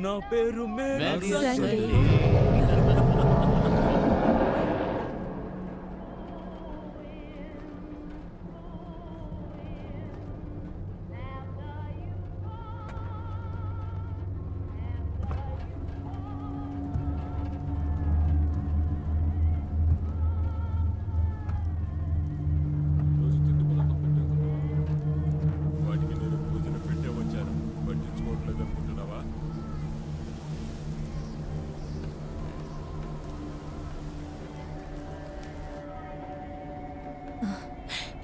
నా పేరు Mary Sunday. వాటికి నేను పూజలు పెట్టే వచ్చాను, పట్టించుకోవట్లేదు అనుకుంటున్నావా?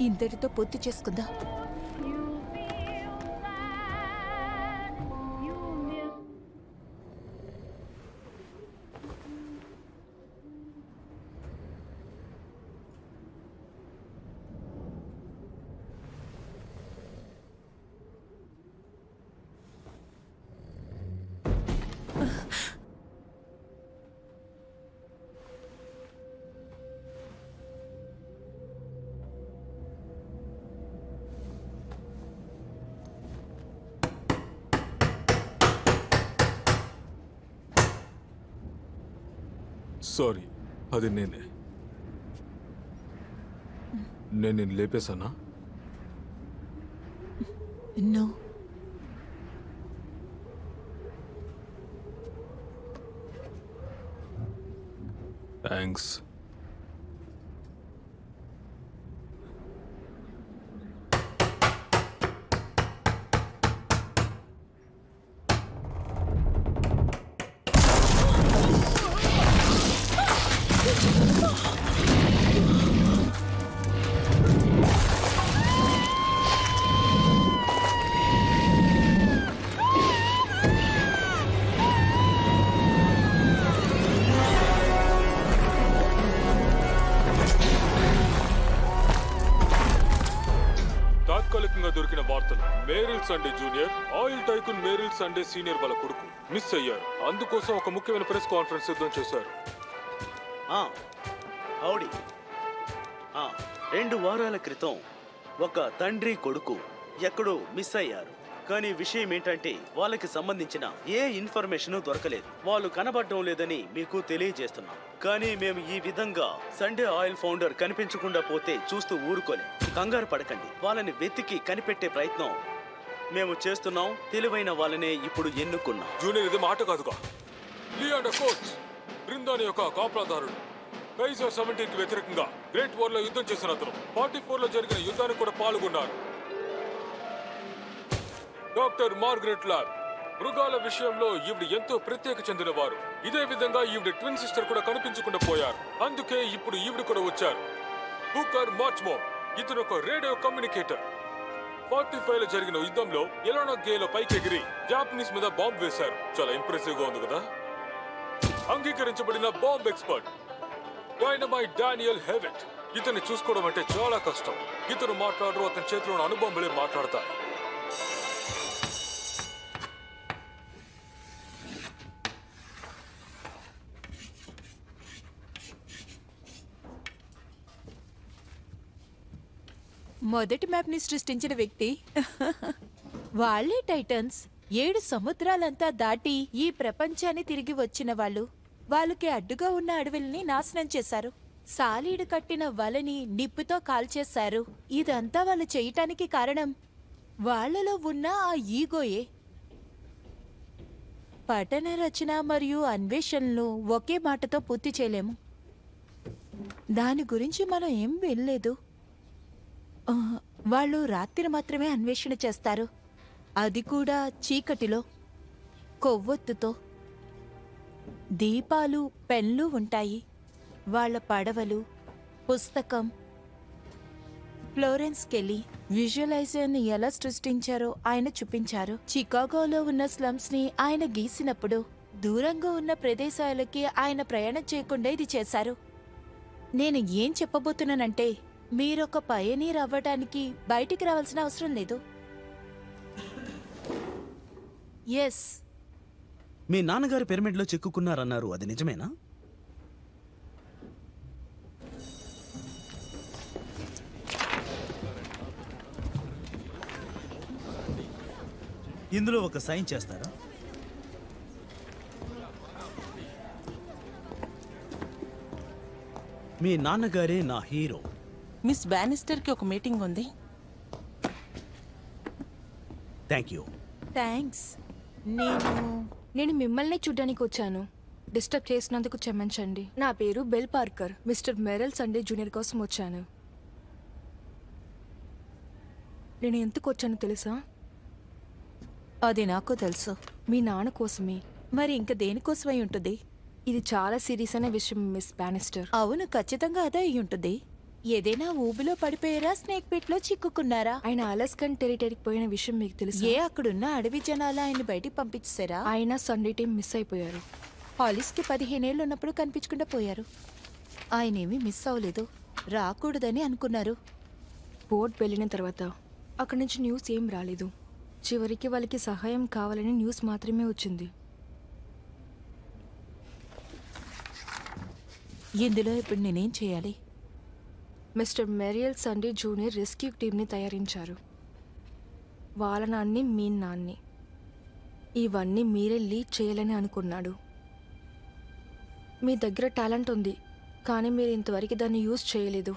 ఇంతటితో పూర్తి చేసుకుందాం. సారీ, అది నేనే. నేను లేపేశానా? No, thanks. తాత్కాలికంగా దొరికిన వార్తలు: Merrill Sunday junior, oil tycoon Merrill Sunday senior వాళ్ళ కొడుకు మిస్ అయ్యారు. అందుకోసం ఒక ముఖ్యమైన ప్రెస్ కాన్ఫరెన్స్ సిద్ధం చేశారు. హౌడీ. 2 వారాల క్రితం ఒక తండ్రి కొడుకు ఎక్కడో మిస్ అయ్యారు. కానీ విషయం ఏంటంటే వాళ్ళకి సంబంధించిన ఏ ఇన్ఫర్మేషన్ దొరకలేదు. వాళ్ళు కనబడటం లేదని మీకు తెలియజేస్తున్నాం. కానీ మేము ఈ విధంగా సండే ఆయిల్ ఫౌండర్ కనిపించకుండా పోతే చూస్తూ ఊరుకోలే. కంగారు పడకండి, వాళ్ళని వెతికి కనిపెట్టే ప్రయత్నం మేము చేస్తున్నాం. తెలివైన వాళ్ళనే ఇప్పుడు ఎన్నుకున్నాం. జూనియర్, ఇది మాట కాదుగా. లియాండర్ కోచ్ బృందాని యొక్క కాపలాదారుడు. కైజర్ 17కి వ్యతిరేకంగా గ్రేట్ వార్ లో యుద్ధం చేసిన అతను 44లో జరిగిన యుద్ధానికి కూడా పాల్గొన్నారు. Doctor Margaret lab. మృగాల విషయంలో ఈవిడ ఎంతో ప్రత్యేక చెందినవారు. ఇదే విధంగా ఈవిడ ట్విన్ సిస్టర్ కూడా కనిపించకుండా పోయారు. అందుకే ఇప్పుడు ఈవిడ కూడా వచ్చారు. బుకర్ మార్చ్మో. ఇతను ఒక రేడియో కమ్యూనికేటర్. 45లో జరిగిన యుద్ధంలో ఎలానో గేలో పైకెగిరి జాపనీస్ మీద బాంబ్ వేశారు. చాలా ఇంప్రెసివ్ గా ఉంది కదా. అంగీకరించబడిన bomb expert dynamite Daniel Hewitt. ఇతన్ని చూసుకోవడం అంటే చాలా కష్టం. ఇతను మాట్లాడరు, అతని చేతిలోని అణుబాంబులే మాట్లాడతాయి. మొదటి మ్యాప్ ని సృష్టించిన వ్యక్తి వాళ్ళే టైటన్స్. 7 సముద్రాలంతా దాటి ఈ ప్రపంచాన్ని తిరిగి వచ్చిన వాళ్ళు. వాళ్ళకి అడ్డుగా ఉన్న అడవుల్ని నాశనం చేశారు. సాలీడు కట్టిన వలని నిప్పుతో కాల్చేశారు. ఇదంతా వాళ్ళు చేయటానికి కారణం వాళ్లలో ఉన్న ఆ ఈగోయే. పఠన రచన మరియు అన్వేషణలు ఒకే మాటతో పూర్తి చేయలేము. దాని గురించి మనం ఏం వినలేదు. వాళ్ళు రాత్రి మాత్రమే అన్వేషణ చేస్తారు, అది కూడా చీకటిలో, కొవ్వొత్తుతో. దీపాలు, పెన్లు ఉంటాయి. వాళ్ళ పడవలు, పుస్తకం. ఫ్లోరెన్స్ కెల్లీ విజువలైజర్ని ఎలా సృష్టించారో ఆయన చూపించారు. చికాగోలో ఉన్న స్లమ్స్ ని ఆయన గీసినప్పుడు దూరంగా ఉన్న ప్రదేశాలకి ఆయన ప్రయాణం చేయకుండా ఇది చేశారు. నేను ఏం చెప్పబోతున్నానంటే, మీరొక పయనీర్ అవ్వడానికి బయటికి రావాల్సిన అవసరం లేదు. ఎస్, మీ నాన్నగారు పిరమిడ్లో చిక్కుకున్నారన్నారు, అది నిజమేనా? ఇందులో ఒక సైన్ చేస్తారా? మీ నాన్నగారే నా హీరో. మిస్ బ్యానిస్టర్కి ఒక మీటింగ్ ఉంది. Thank you. థ్యాంక్స్. నేను మిమ్మల్ని చూడ్డానికి వచ్చాను. డిస్టర్బ్ చేసినందుకు క్షమించండి. నా పేరు Bell Parker. Mister Merrill Sunday junior కోసం వచ్చాను. నేను ఎందుకు వచ్చానో తెలుసా? అది నాకు తెలుసు. మీ నాన్న కోసమే. మరి ఇంక దేనికోసమై ఉంటుంది? ఇది చాలా సీరియస్ అయిన విషయం మిస్ బ్యానిస్టర్. అవును, ఖచ్చితంగా అదే అయి ఉంటుంది. ఏదైనా ఊబిలో పడిపోయారా, స్నేక్ పిట్ లో చిక్కుకున్నారా? ఆయన అలస్కన్ టెరిటరీకి పోయిన విషయం మీకు తెలుసు. ఏ అక్కడున్న అడవి జనాలు ఆయన బయటికి పంపించారా? ఆయన సండే టైం మిస్ అయిపోయారు. హాలిస్కి 15 ఏళ్ళు ఉన్నప్పుడు కనిపించకుండా పోయారు. ఆయనేమీ మిస్ అవ్వలేదు, రాకూడదని అనుకున్నారు. బోట్ వెళ్ళిన తర్వాత అక్కడి నుంచి న్యూస్ ఏం రాలేదు. చివరికి వాళ్ళకి సహాయం కావాలని న్యూస్ మాత్రమే వచ్చింది. ఇందులో ఇప్పుడు నేనేం చేయాలి? మిస్టర్ మెరియల్ సండే జూనియర్ రెస్క్యూ టీంని తయారించారు. వాళ్ళ నాన్ని మీ నాన్ని ఇవన్నీ మీరే లీడ్ చేయాలని అనుకున్నాడు. మీ దగ్గర టాలెంట్ ఉంది, కానీ మీరు ఇంతవరకు దాన్ని యూజ్ చేయలేదు.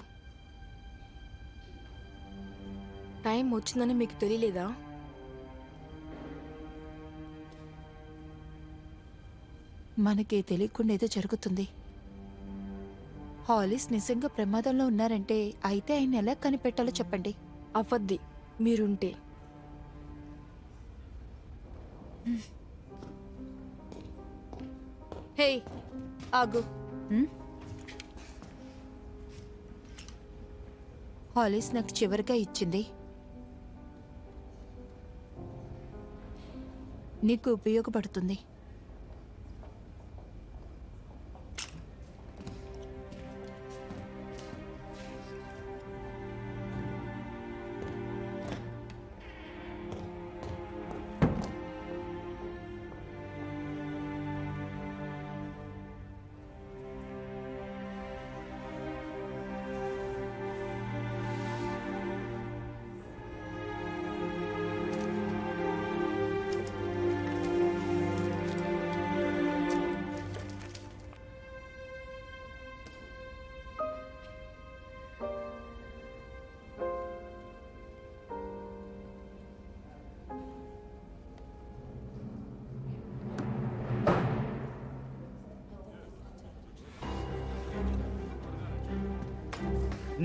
టైం వచ్చిందని మీకు తెలియలేదా? మనకి తెలియకుండా ఏదో జరుగుతుంది. హాలిస్ నిజంగా ప్రమాదంలో ఉన్నారంటే అయితే ఆయన ఎలా కనిపెట్టాలో చెప్పండి. అవ్వద్ది మీరుంటే. హే ఆగు. హాలిస్ నాకు చివరిగా ఇచ్చింది. నీకు ఉపయోగపడుతుంది.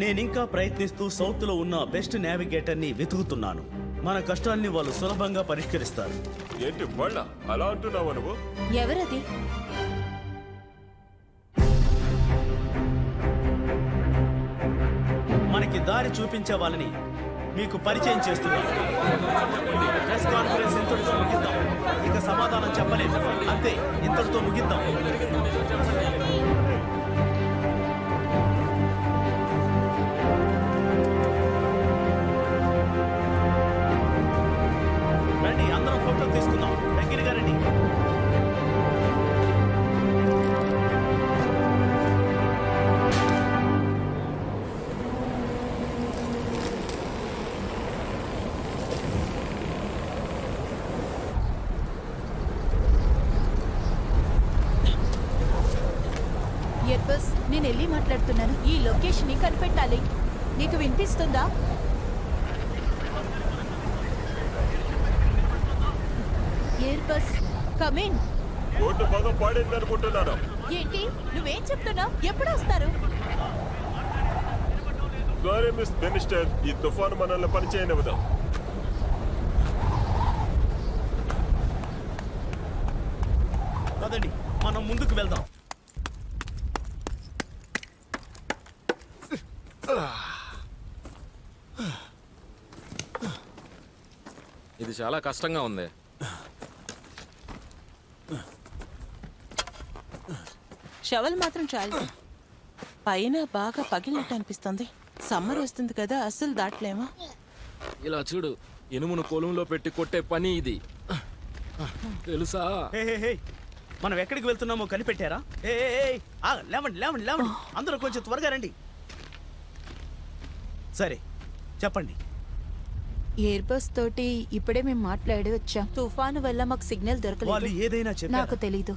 నేనింకా ప్రయత్నిస్తూ సౌత్ లో ఉన్న బెస్ట్ నావిగేటర్ ని వెతుకుతున్నాను. మన కష్టాల్ని వాళ్ళు సులభంగా పరిష్కరిస్తారు. ఏంటి వాళ్ళ అలా అంటున్నావు నువ్వు? ఎవరది? మనకి దారి చూపించే వాళ్ళని మీకు పరిచయం చేస్తున్నాను. ప్రెస్ కాన్ఫరెన్స్ ఇంతటితో ముగిద్దాం. ఇక సమాధానం చెప్పలేదు. అంతే, ఇంతటితో ముగిద్దాం. రండి, అందరం ఫోటో తీసుకుందాం. దగ్గరగా రండి. ఎర్బస్, నేను వెళ్ళి మాట్లాడుతున్నాను. ఈ లొకేషన్ ని కనిపెట్టాలి. నీకు వినిపిస్తుందా? ఎర్బస్, కమిన్. రోడ్డు బాగా పాడైంది అనుకుంటున్నాను. ఏంటి నువ్వేం చెప్తున్నావు? ఎప్పుడు వస్తారు? సారీ మిస్ బెనిస్టర్, ఈ తుఫాను మనల్ని పనిచేయనివ్వదు. పదండి, మనం ముందుకు వెళ్దాం. ఇది చాలా కష్టంగా ఉంది. షవల్ మాత్రం చాలు. పైన బాగా పగిలినట్టు అనిపిస్తుంది. సమ్మర్ వస్తుంది కదా, అస్సలు దాటలేమా? ఇలా చూడు, ఇనుమును కొలుములో పెట్టి కొట్టే పని ఇది, తెలుసా? హే హే హే, మనం ఎక్కడికి వెళ్తున్నామో కనిపెట్టారా? ఏ ఏ, ఏ, ఆ, లేవండి లేవండి లేవండి, అందరూ కొంచెం త్వరగా రండి. సరే చెప్పండి. ఎయిర్బస్ తోటి ఇప్పుడే మేము మాట్లాడి వచ్చాం. తుఫాను వల్ల మాకు సిగ్నల్ వాళ్ళు దొరకలేదు. ఏదైనా నాకు చెప్పారు. తెలీదు.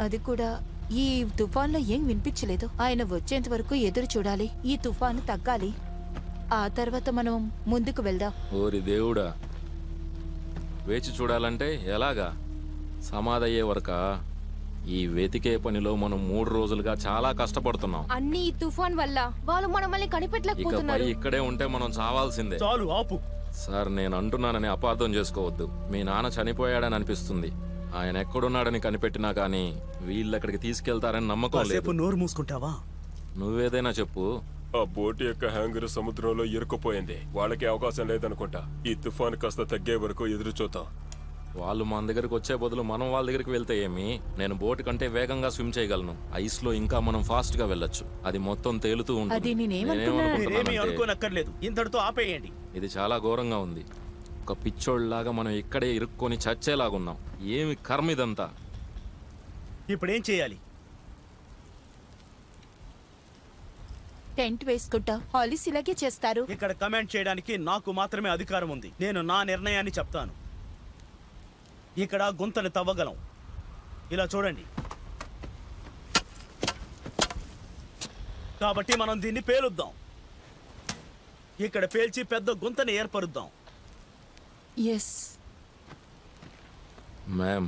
అది కూడా ఈ తుఫాన్లో ఏం వినిపించలేదు. ఆయన వచ్చేంత వరకు ఎదురు చూడాలి. ఈ తుఫాను తగ్గాలి. ఆ తర్వాత మనం ముందుకు వెళ్దాం. ఓరి దేవుడా, వేచి చూడాలంటే ఎలాగా? సమాధయ్యే వరకా? ఈ వెతికే పనిలో మనం 3 రోజులుగా చాలా కష్టపడుతున్నాం. అన్ని ఈ తుఫాన్ వల్ల వాళ్ళు మనల్ని ఇకపై కనిపెట్టలేకపోతున్నారు. ఇక్కడే ఉంటే మనం చావాల్సిందే. చాలు ఆపు. సార్, నేను అంటున్నానని అపార్థం చేసుకోవద్దు. మీ నాన్న చనిపోయాడని అనిపిస్తుంది. ఆయన ఎక్కడున్నాడని కనిపెట్టినా కానీ వీళ్ళెక్కడికి తీసుకెళ్తారని నమ్మకం లేదు. కాసేపు నోరు మూసుకుంటావా? నువ్వేదైనా చెప్పు. ఆ బోట్ యొక్క హ్యాంగర్ సముద్రంలో ఇరుక్కుపోయింది. వాళ్ళకి అవకాశం లేదనుకుంటా. ఈ తుఫాన్ కాస్త తగ్గే వరకు ఎదురు చూద్దాం. వాళ్ళు మన దగ్గరికి వచ్చే బదులు మనం వాళ్ళ దగ్గరికి వెళ్తే ఏమి? నేను బోట్ కంటే వేగంగా స్విమ్ చేయగలను. ఐస్ లో ఇంకా మనం ఫాస్ట్ గా వెళ్ళొచ్చు. అది మొత్తం తేలుతూ ఉంటుంది. అది నేనేమనుకున్నా- మీరేమీ నేనేమనుకుంటున్నానంటే, అనుకోనక్కర్లేదు. ఇంతటితో ఆపేయండి. ఇది చాలా ఘోరంగా ఉంది. ఒక పిచ్చోళ్ళలాగా మనం ఇక్కడే ఇరుక్కొని చచ్చేలాగున్నాం. ఏమి కర్మ ఇదంతా? ఇప్పుడేం చేయాలి? టెంట్ వేసుకుంటా. హాలిస్ ఇలాగే చేస్తారు. ఇక్కడ కమెంట్ చేయడానికి నాకు మాత్రమే అధికారం ఉంది. నేను నా నిర్ణయాన్ని చెప్తాను. ఇక్కడ గుంతను తవ్వగలం. ఇలా చూడండి. కాబట్టి మనం దీన్ని పేలుద్దాం. ఇక్కడ పేల్చి పెద్ద గుంతని ఏర్పరుద్దాం. ఎస్. Ma'am,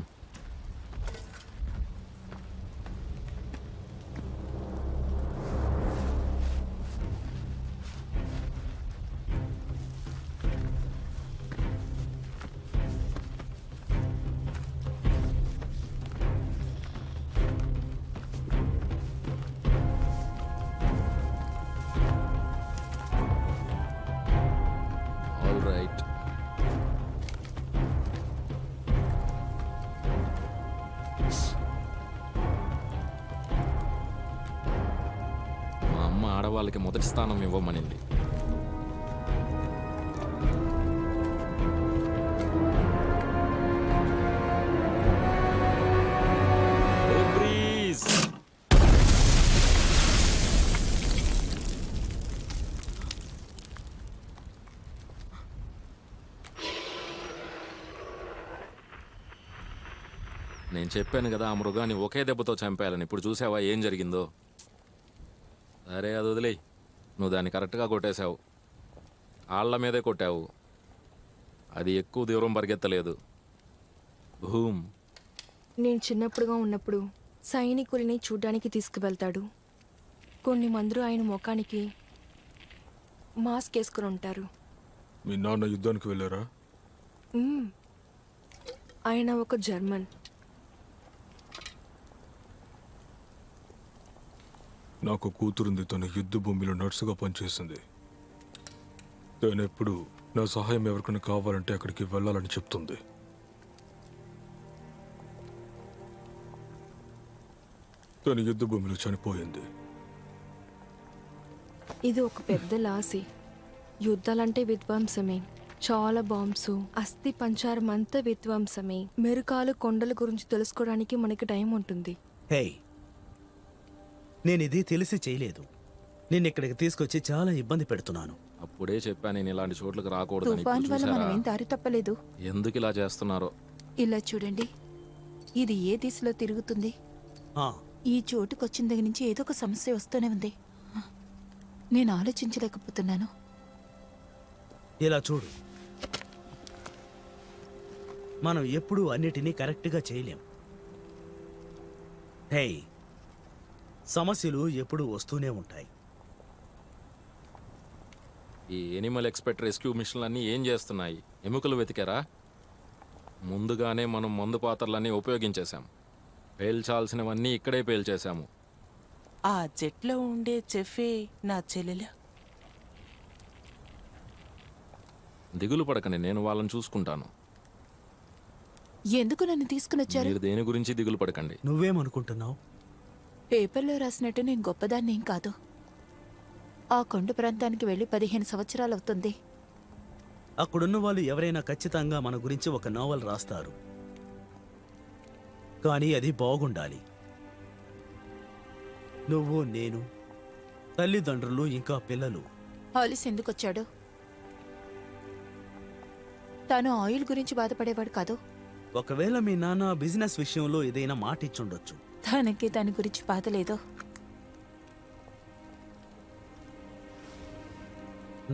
all right. మా అమ్మ ఆడవాళ్ళకి మొదటి స్థానం ఇవ్వమనింది. ఓ బ్రీజ్! నేను చెప్పాను కదా ఆ మృగాన్ని ఒకే దెబ్బతో చంపేయాలని. ఇప్పుడు చూసావా ఏం జరిగిందో? సరే, అది వదిలేయ్. నువ్వు దాన్ని కరెక్ట్గా కొట్టేశావు. ఆళ్ల మీదే కొట్టావు. అది ఎక్కువ దూరం పరిగెత్తలేదు. భూమ్. నేను చిన్నప్పుడుగా ఉన్నప్పుడు సైనికుల్ని చూడ్డానికి తీసుకువెళ్తాడు. కొన్ని మంది ఆయన ముఖానికి మాస్క్ వేసుకుని ఉంటారు. మీ నాన్న యుద్ధానికి వెళ్ళారా? మ్మ్. ఆయన ఒక జర్మన్. నాకు కూతురుంది. తన యుద్ధ భూమిలో నర్సుగా పనిచేసింది. తను ఎప్పుడు నా సహాయం ఎవరికైనా కావాలంటే అక్కడికి వెళ్ళాలని చెప్తుంది. తన యుద్ధ భూమిలో చనిపోయింది. ఇది ఒక పెద్ద లాసి. యుద్ధాలంటే విధ్వంసమే. చాలా బాంబ్స్, అస్థి పంచారం అంతా విధ్వంసమే. మెరుకాలు కొండల గురించి తెలుసుకోవడానికి మనకి టైం ఉంటుంది. హే, నేను ఇది తెలిసి చేయలేదు. నేను ఇక్కడికి తీసుకొచ్చి చాలా ఇబ్బంది పెడుతున్నాను. అప్పుడే చెప్పాను నేను ఇలాంటి చోట్లకు రాకూడదని. తుఫాన్ ఇప్పుడు వల్ల మనం చూసారా? ఏం దారి తప్పలేదు. ఎందుకు ఇలా చేస్తున్నారో? ఇలా చూడండి. ఇది ఏ దిశలో తిరుగుతుంది? ఆ, ఈ చోటుకొచ్చిన దగ్గర నుంచి ఏదో ఒక సమస్య వస్తూనే ఉంది. నేను ఆలోచించలేకపోతున్నాను. ఇలా చూడు. మనం ఎప్పుడూ అన్నిటినీ కరెక్ట్గా చేయలేం. హే, సమస్యలు ఎప్పుడూ వస్తూనే ఉంటాయి. ఈ ఎనిమల్ ఎక్స్పర్ట్ రెస్క్యూ మిషన్లన్నీ ఏం చేస్తున్నాయి? ఎముకలు వెతికారా? ముందుగానే మనం మందు పాత్రలన్నీ ఉపయోగించేశాం. పేల్చాల్సినవన్నీ ఇక్కడే పేల్చేశాము. ఆ జెట్లో ఉండే చెఫే నా చెల్లెలు. దిగులు పడకండి, నేను వాళ్ళని చూసుకుంటాను. ఎందుకు నన్ను తీసుకుని వచ్చారు? మీరు దేని గురించి దిగులు పడకండి. నువ్వేమనుకుంటున్నావు? పేపర్లో రాసినట్టు నేను గొప్పదాన్ని ఏం కాదు. ఆ కొండ ప్రాంతానికి వెళ్ళి 15 సంవత్సరాలు అవుతుంది. అక్కడున్న వాళ్ళు ఎవరైనా ఖచ్చితంగా మన గురించి ఒక నోవెల్ రాస్తారు. కానీ అది బాగుండాలి. నువ్వు, నేను, తల్లిదండ్రులు, ఇంకా పిల్లలు. హాలిస్ ఎందుకు వచ్చాడు? తాను ఆయిల్ గురించి బాధపడేవాడు కాదు. ఒకవేళ మీ నాన్న బిజినెస్ విషయంలో ఏదైనా మాట ఇచ్చుండొచ్చు. తనకి దాని గురించి బాధ లేదు.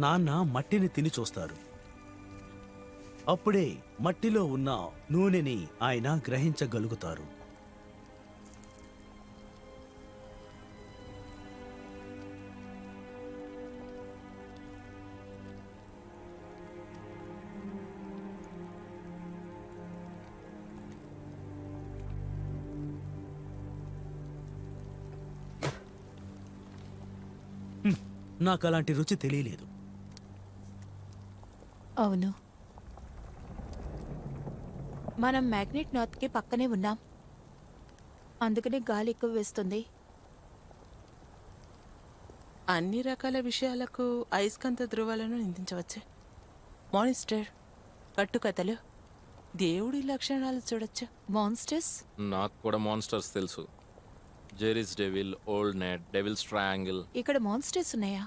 నాన్న మట్టిని తిని చూస్తారు. అప్పుడే మట్టిలో ఉన్న నూనెని ఆయన గ్రహించగలుగుతారు. నాకు అలాంటి రుచి తెలియలేదు. అవును, మనం మ్యాగ్నెట్ నార్త్కి పక్కనే ఉన్నాం, అందుకనే గాలి ఎక్కువ వేస్తుంది. అన్ని రకాల విషయాలకు అయస్కాంత ధృవాలను నిందించవచ్చు. మానిస్టర్, కట్టుకథలు, దేవుడి లక్షణాలు చూడొచ్చు. మాన్స్టర్స్? నాకు కూడా మాన్స్టర్స్ తెలుసు. Jersey devil, old net, devil's triangle. ఇక్కడ మాన్స్టర్స్ ఉన్నాయా?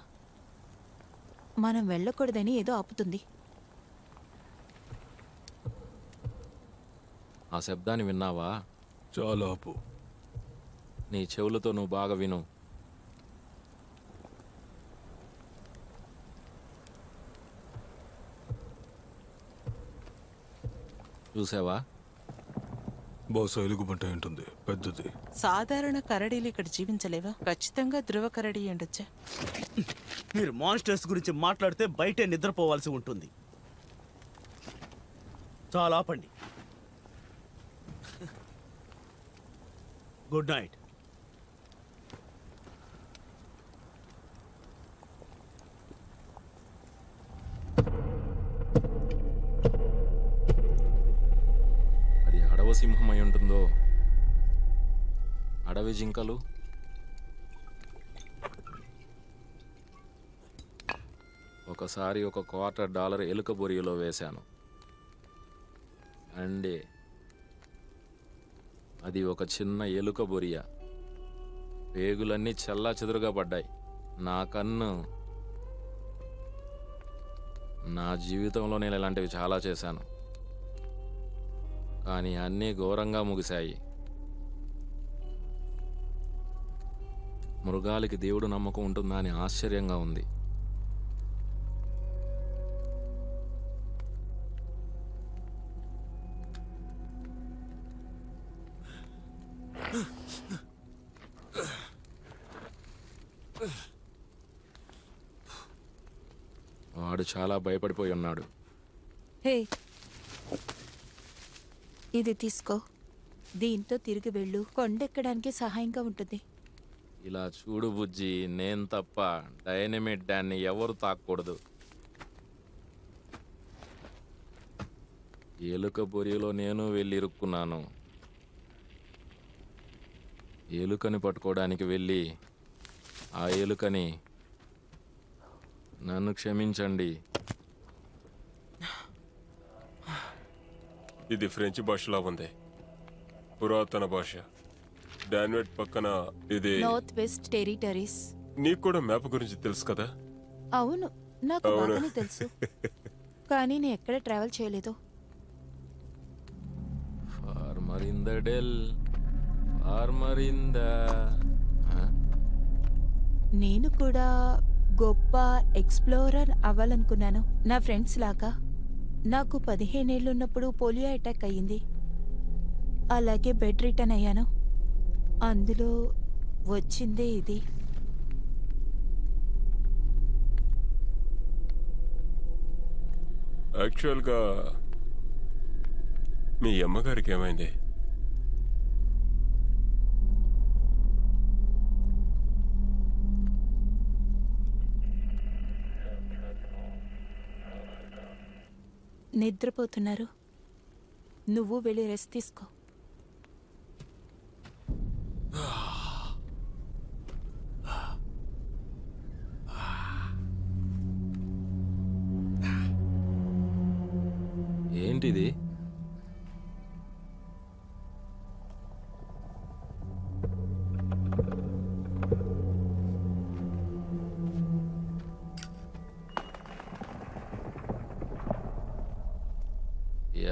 మనం వెళ్ళకూడదని ఏదో ఆపుతుంది. ఆ శబ్దాన్ని విన్నావా? చాలా ఆపు. నీ చెవులతో నువ్వు బాగా విను. చూసావా? బహుశా ఎలుగుబంట ఉంటుంది, పెద్దది. సాధారణ కరడీలు ఇక్కడ జీవించలేవా? ఖచ్చితంగా ధృవ కరడీ ఉండొచ్చా? మీరు మాన్స్టర్స్ గురించి మాట్లాడితే బయటే నిద్రపోవాల్సి ఉంటుంది. చాలా ఆపండి. Good night. అది అడవి సింహం అయి ఉంటుందో, అడవి జింకలు. ఒకసారి ఒక $250 ఎలుక బొరియలో వేశాను. అండే అది ఒక చిన్న ఎలుక బొరియ. పేగులన్నీ చల్లా చెదురుగా పడ్డాయి. నా కన్ను, నా జీవితంలో నేను ఇలాంటివి చాలా చేశాను, కానీ అన్నీ ఘోరంగా ముగిశాయి. మృగాలకి దేవుడు నమ్మకం ఉంటుందా అని ఆశ్చర్యంగా ఉంది. వాడు చాలా భయపడిపోయి ఉన్నాడు. హే, ఇది తీసుకో. దీంతో తిరిగి వెళ్ళు, కొండెక్కడానికి సహాయంగా ఉంటుంది. ఇలా చూడు బుజ్జి, నేను తప్ప డైనమిట్ డాన్ని ఎవరు తాకూడదు. ఎలుక బొరియలో నేను వెళ్ళి ఇరుక్కున్నాను. ఎలుకని పట్టుకోవడానికి వెళ్ళి ఆ ఎలుకని, నన్ను క్షమించండి. ఇది ఫ్రెంచ్ భాషలా ఉంది, పురాతన భాష. డాన్వెట్ పక్కన ఇది. North west territories. నీకు కూడా మ్యాప్ గురించి తెలుసు కదా? అవును, నాకు బాగానే తెలుసు, కానీ నేను ఎక్కడ ట్రావెల్ చేయలేదు. Farmer in the dell, farmer in the. నేను కూడా గొప్ప ఎక్స్ప్లోరర్ అవ్వాలనుకున్నాను, నా ఫ్రెండ్స్ లాగా. నాకు 15 ఏళ్ళు ఉన్నప్పుడు పోలియో అటాక్ అయ్యింది. అలాగే బెడ్ రిటర్న్ అయ్యాను. అందులో వచ్చిందే ఇది. యాక్చువల్గా మీ అమ్మగారికి ఏమైంది? నిద్రపోతున్నారు. నువ్వు వెళ్ళి రెస్ట్ తీసుకో. ఏంటిది?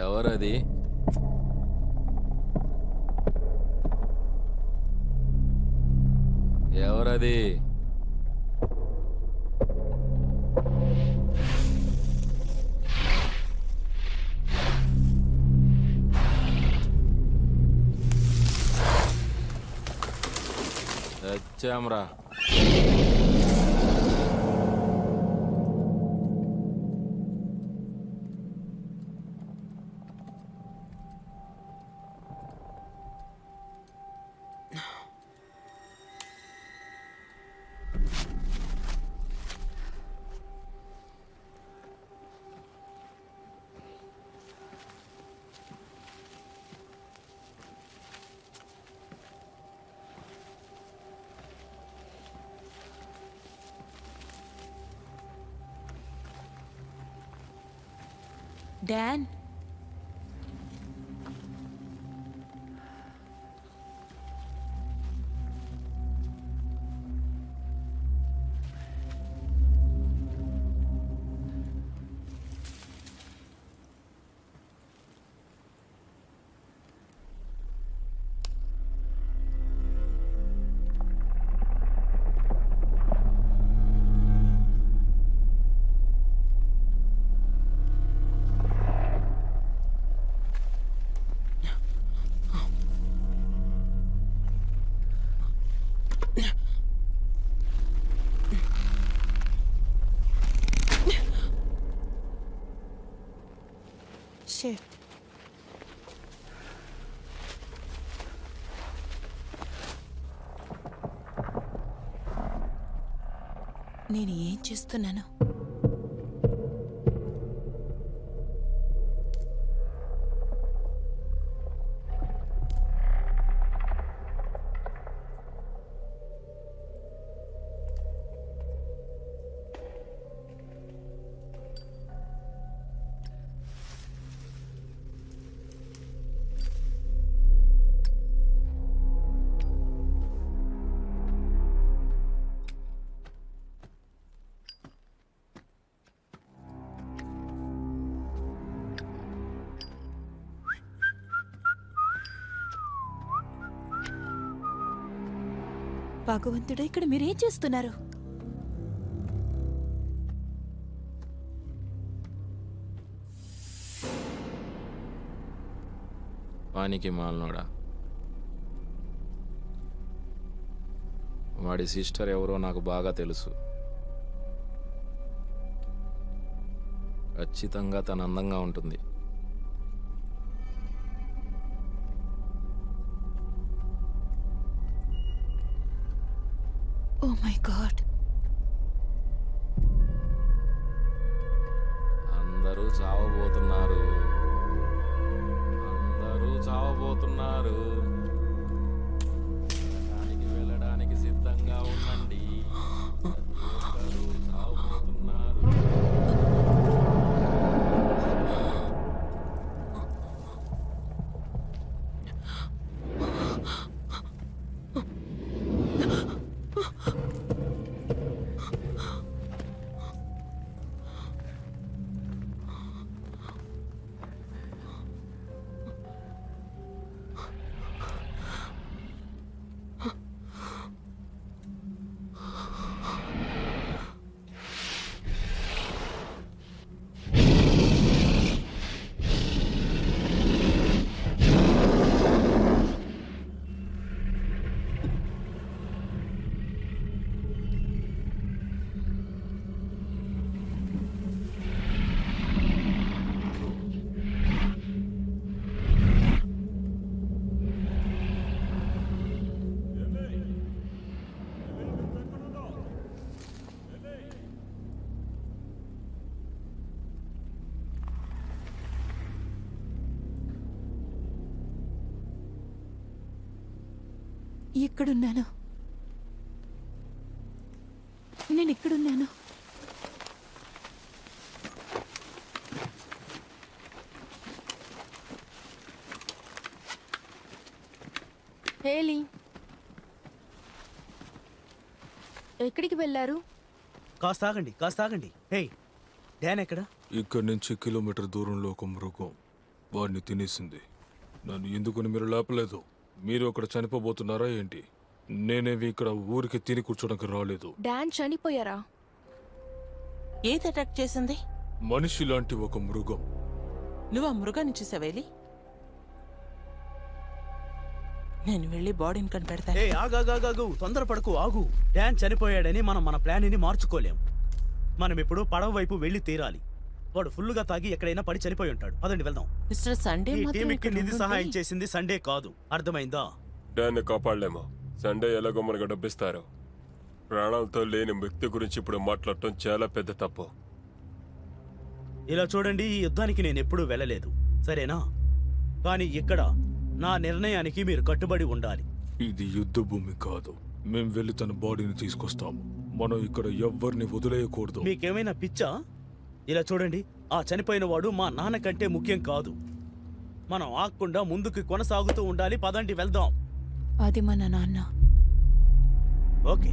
ఎవరది? ఎవరది? తెచ్చాంరా. Damn, shit. నేను ఏం చేస్తున్నాను? భగవంతుడా, ఇక్కడ మీరేం చేస్తున్నారు? వానికి మాలనోడా. వాడి సిస్టర్ ఎవరో నాకు బాగా తెలుసు. ఖచ్చితంగా తన అందంగా ఉంటుంది. ఓ మై గాడ్, అందరూ చావబోతున్నారు. అందరూ చావబోతున్నారు. వెళ్ళడానికి సిద్ధంగా ఉండండి. అందరూ చావబోతున్నారు. ఇక్కడున్నాను. నేను ఇక్కడున్నాను. హేలీ, ఎక్కడికి వెళ్ళారు? కాస్త ఆగండి. హే, డాన్ ఎక్కడ? ఇక్కడి నుంచి కిలోమీటర్ దూరంలో ఒక మృగం వాడిని తినేసింది. నన్ను ఎందుకని మీరు లేపలేదు? మీరు అక్కడ చనిపోబోతున్నారా ఏంటి? నేనేవి ఇక్కడ ఊరికి తిని కూర్చోడానికి రాలేదు. డాన్ చనిపోయారా? ఏది అటాక్ చేసింది? మనిషి లాంటి ఒక మృగం. నువ్వు ఆ మృగాన్ని చూసావేలి? నేను వెళ్ళి బాడీని కనిపెడతా. ఏ ఆగాగాగు, తొందరపడకు, ఆగు. డాన్ చనిపోయాడని మనం మన ప్లాన్ని మార్చుకోలేం. మనం ఇప్పుడు పడవ వైపు వెళ్ళి తీరాలి. వాడు ఫుల్లుగా తాగి ఎక్కడైనా పడి చనిపోయి ఉంటాడు. పదండి వెళ్దాం. మిస్టర్ సండే ఈ మాత్రం టీంకి ఇక్కడ నిధి ఉంటుంటే- సహాయం చేసింది సండే కాదు, అర్థమైందా? డాన్ని కాపాడలేము. సండే ఎలాగో మనకు డబ్బిస్తారు. ప్రాణాలతో లేని వ్యక్తి గురించి ఇప్పుడు మాట్లాడటం చాలా పెద్ద తప్పు. ఇలా చూడండి, ఈ యుద్ధానికి నేను ఎప్పుడూ వెళ్ళలేదు, సరేనా? కానీ ఇక్కడ నా నిర్ణయానికి మీరు కట్టుబడి ఉండాలి. ఇది యుద్ధ భూమి కాదు. మేం వెళ్ళి తన బాడీని తీసుకొస్తాము. మనం ఇక్కడ ఎవ్వరిని వదిలేయకూడదు. మీకేమైనా పిచ్చా? ఇలా చూడండి, ఆ చనిపోయిన వాడు మా నాన్న కంటే ముఖ్యం కాదు. మనం ఆగకుండా ముందుకు కొనసాగుతూ ఉండాలి. పదండి వెళ్దాం. అది మన నాన్న. ఓకే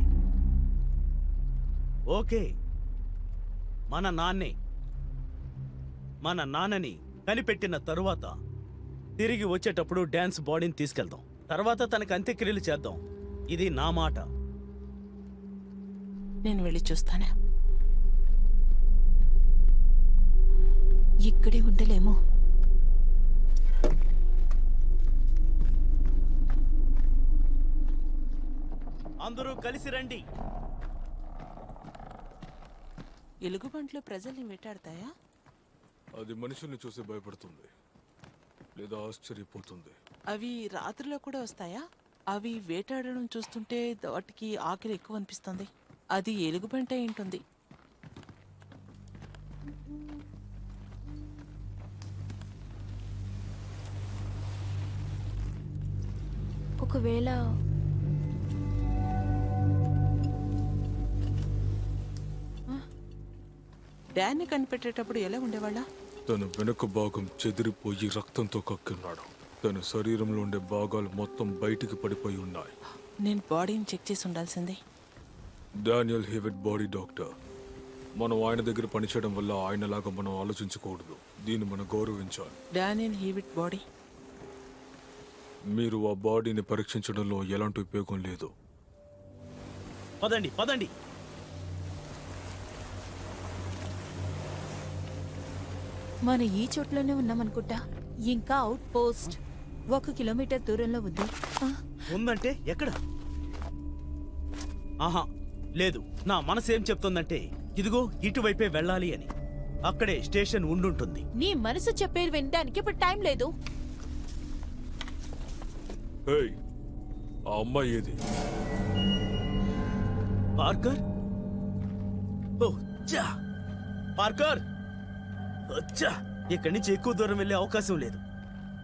ఓకే, మన నాన్నే. మన నాన్నని కనిపెట్టిన తరువాత తిరిగి వచ్చేటప్పుడు డాన్స్ బాడీని తీసుకెళ్దాం. తర్వాత తనకు అంత్యక్రియలు చేద్దాం. ఇది నా మాట. నేను వెళ్ళి చూస్తాను. ఇక్కడే ఉండలేము. అందరూ కలిసి రండి. ఎలుగుబంట్లు ప్రజల్ని వేటాడతాయా? అది మనుషుల్ని చూసి భయపడుతుంది లేదా ఆశ్చర్యపోతుంది. అవి రాత్రిలో కూడా వస్తాయా? అవి వేటాడడం చూస్తుంటే వాటికి ఆకలి ఎక్కువ అనిపిస్తుంది. అది ఎలుగుబంట ఏంటుంది? ఒకవేళ డాన్ని కనిపెట్టేటప్పుడు ఎలా ఉండేవాళ్ళ? తన వెనుక భాగం చెదిరిపోయి రక్తంతో కక్కున్నాడు. తన శరీరంలో ఉండే భాగాలు మొత్తం బయటికి పడిపోయి ఉన్నాయి. నేను బాడీని చెక్ చేసి ఉండాల్సిందే. Daniel Hewitt body doctor. మనం ఆయన దగ్గర పనిచేయడం వల్ల ఆయనలాగా మనం ఆలోచించకూడదు. దీన్ని మనం గౌరవించాలి. Daniel Hewitt body. మీరు ఆ బాడీని పరీక్షించడంలో ఎలాంటి ఉపయోగం లేదు. పదండి పదండి. మన ఈ చోట్లోనే ఉన్నామనుకుంటా. ఇంకా అవుట్ పోస్ట్ 1 కిలోమీటర్ దూరంలో ఉంది. ఆ, ఉందంటే ఎక్కడ? ఆహా లేదు, నా మనసు ఏం చెప్తుందంటే ఇదిగో ఇటువైపే వెళ్ళాలి అని. అక్కడే స్టేషన్ ఉండుంటుంది. నీ మనసు చెప్పేది వినడానికి ఇప్పుడు టైం లేదు. ఏయ్, ఆ అమ్మాయి ఏది? పార్కర్? ఓ చా! పార్కర్! వచ్చా! ఇక్కడి నుంచి ఎక్కువ దూరం వెళ్ళే అవకాశం లేదు.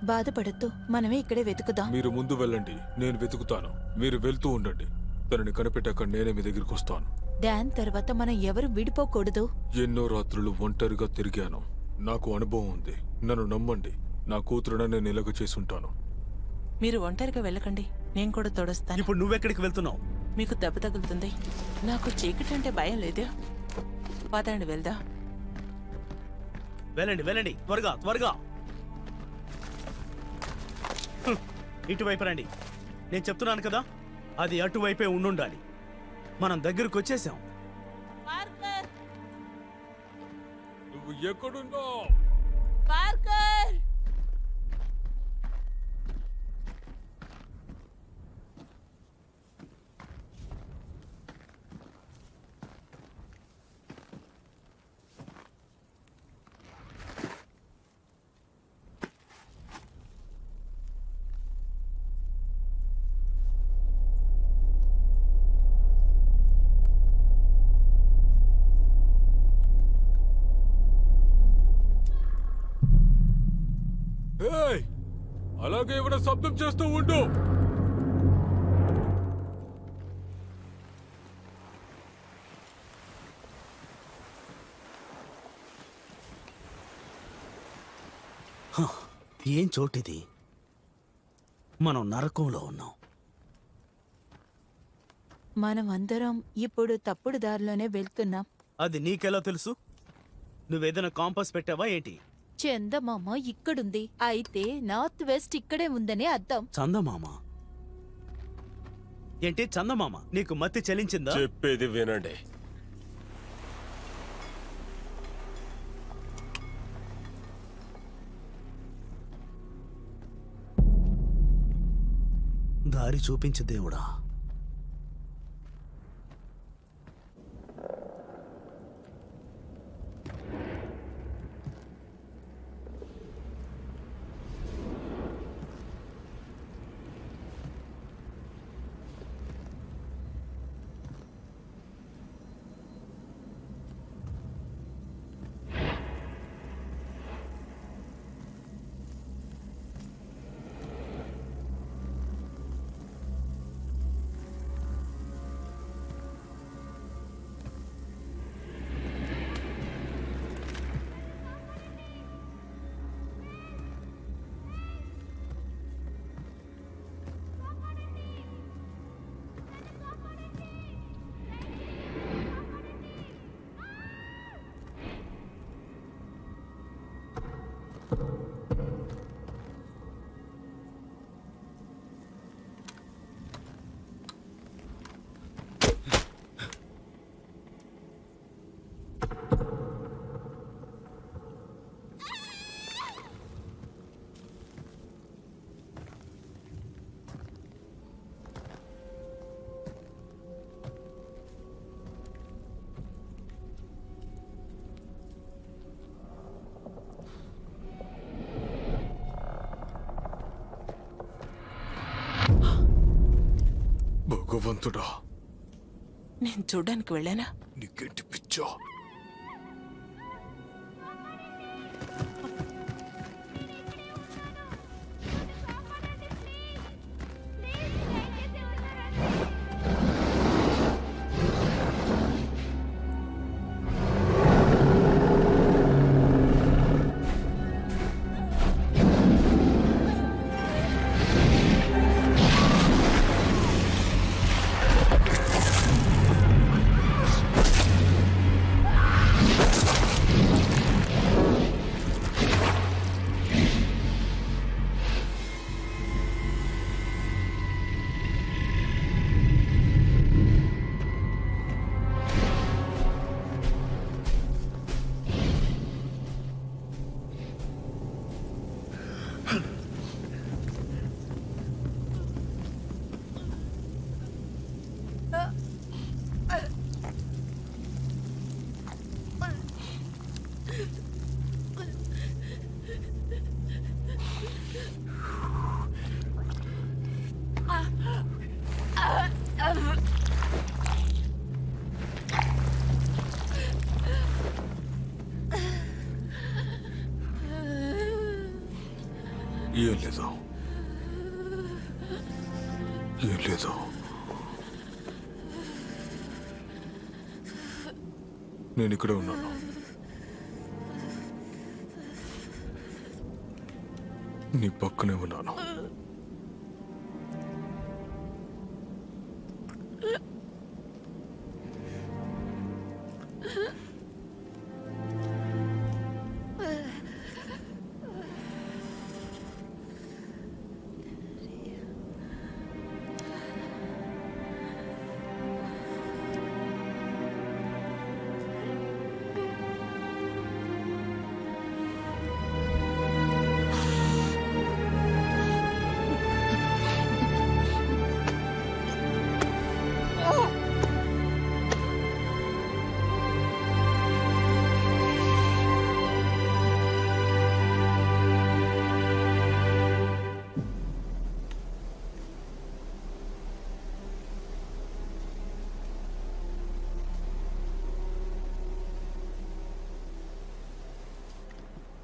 బాధపడద్దు, మనమే ఇక్కడే వెతుకుదాం. మీరు ముందు వెళ్ళండి, నేను వెతుకుతాను. మీరు వెళ్తూ ఉండండి. తనని కనిపెట్టాక నేనే మీ దగ్గరికి వస్తాను. డాన్ తర్వాత మనం ఎవరు విడిపోకూడదు. ఎన్నో రాత్రులు ఒంటరిగా తిరిగాను. నాకు అనుభవం ఉంది. నన్ను నమ్మండి. నా కూతురున నేను ఇలాగ చేసుంటాను. మీరు ఒంటరిగా వెళ్ళకండి, నేను కూడా తోడొస్తాను. ఇప్పుడు నువ్వెక్కడికి వెళ్తున్నావు? మీకు దెబ్బ తగులుతుంది. నాకు చీకటి అంటే భయం లేదు. పదండి వెళ్దా. వెళ్ళండి వెళ్ళండి, త్వరగా త్వరగా. ఇటువైపు రండి. నేను చెప్తున్నాను కదా, అది అటువైపే ఉండుండాలి. మనం దగ్గరకు వచ్చేసాం. నువ్వు ఎక్కడున్నావు? పార్కర్! ఏయ్, అలాగే ఏమైనా శబ్దం చేస్తూ ఉండు. ఏం చోటిది? మనం నరకంలో ఉన్నాం. మనం అందరం ఇప్పుడు తప్పుడు దారిలోనే వెళ్తున్నాం. అది నీకెలా తెలుసు? నువ్వేదైనా కాంపాస్ పెట్టావా ఏంటి? చందమామ ఇక్కడుంది, అయితే నార్త్ వెస్ట్ ఇక్కడే ఉందని అర్థం. చందమామ ఏంటి చందమామ, నీకు మత్తి చలించిందా? చెప్పేది వినండి. దారి చూపించు దేవుడా. భగవంతుడా, నేను చూడ్డానికి వెళ్ళానా? నీకేంటి పిచ్చా? ఏం లేదు, ఏం లేదు. నేను ఇక్కడే ఉన్నాను. నీ పక్కనే ఉన్నాను.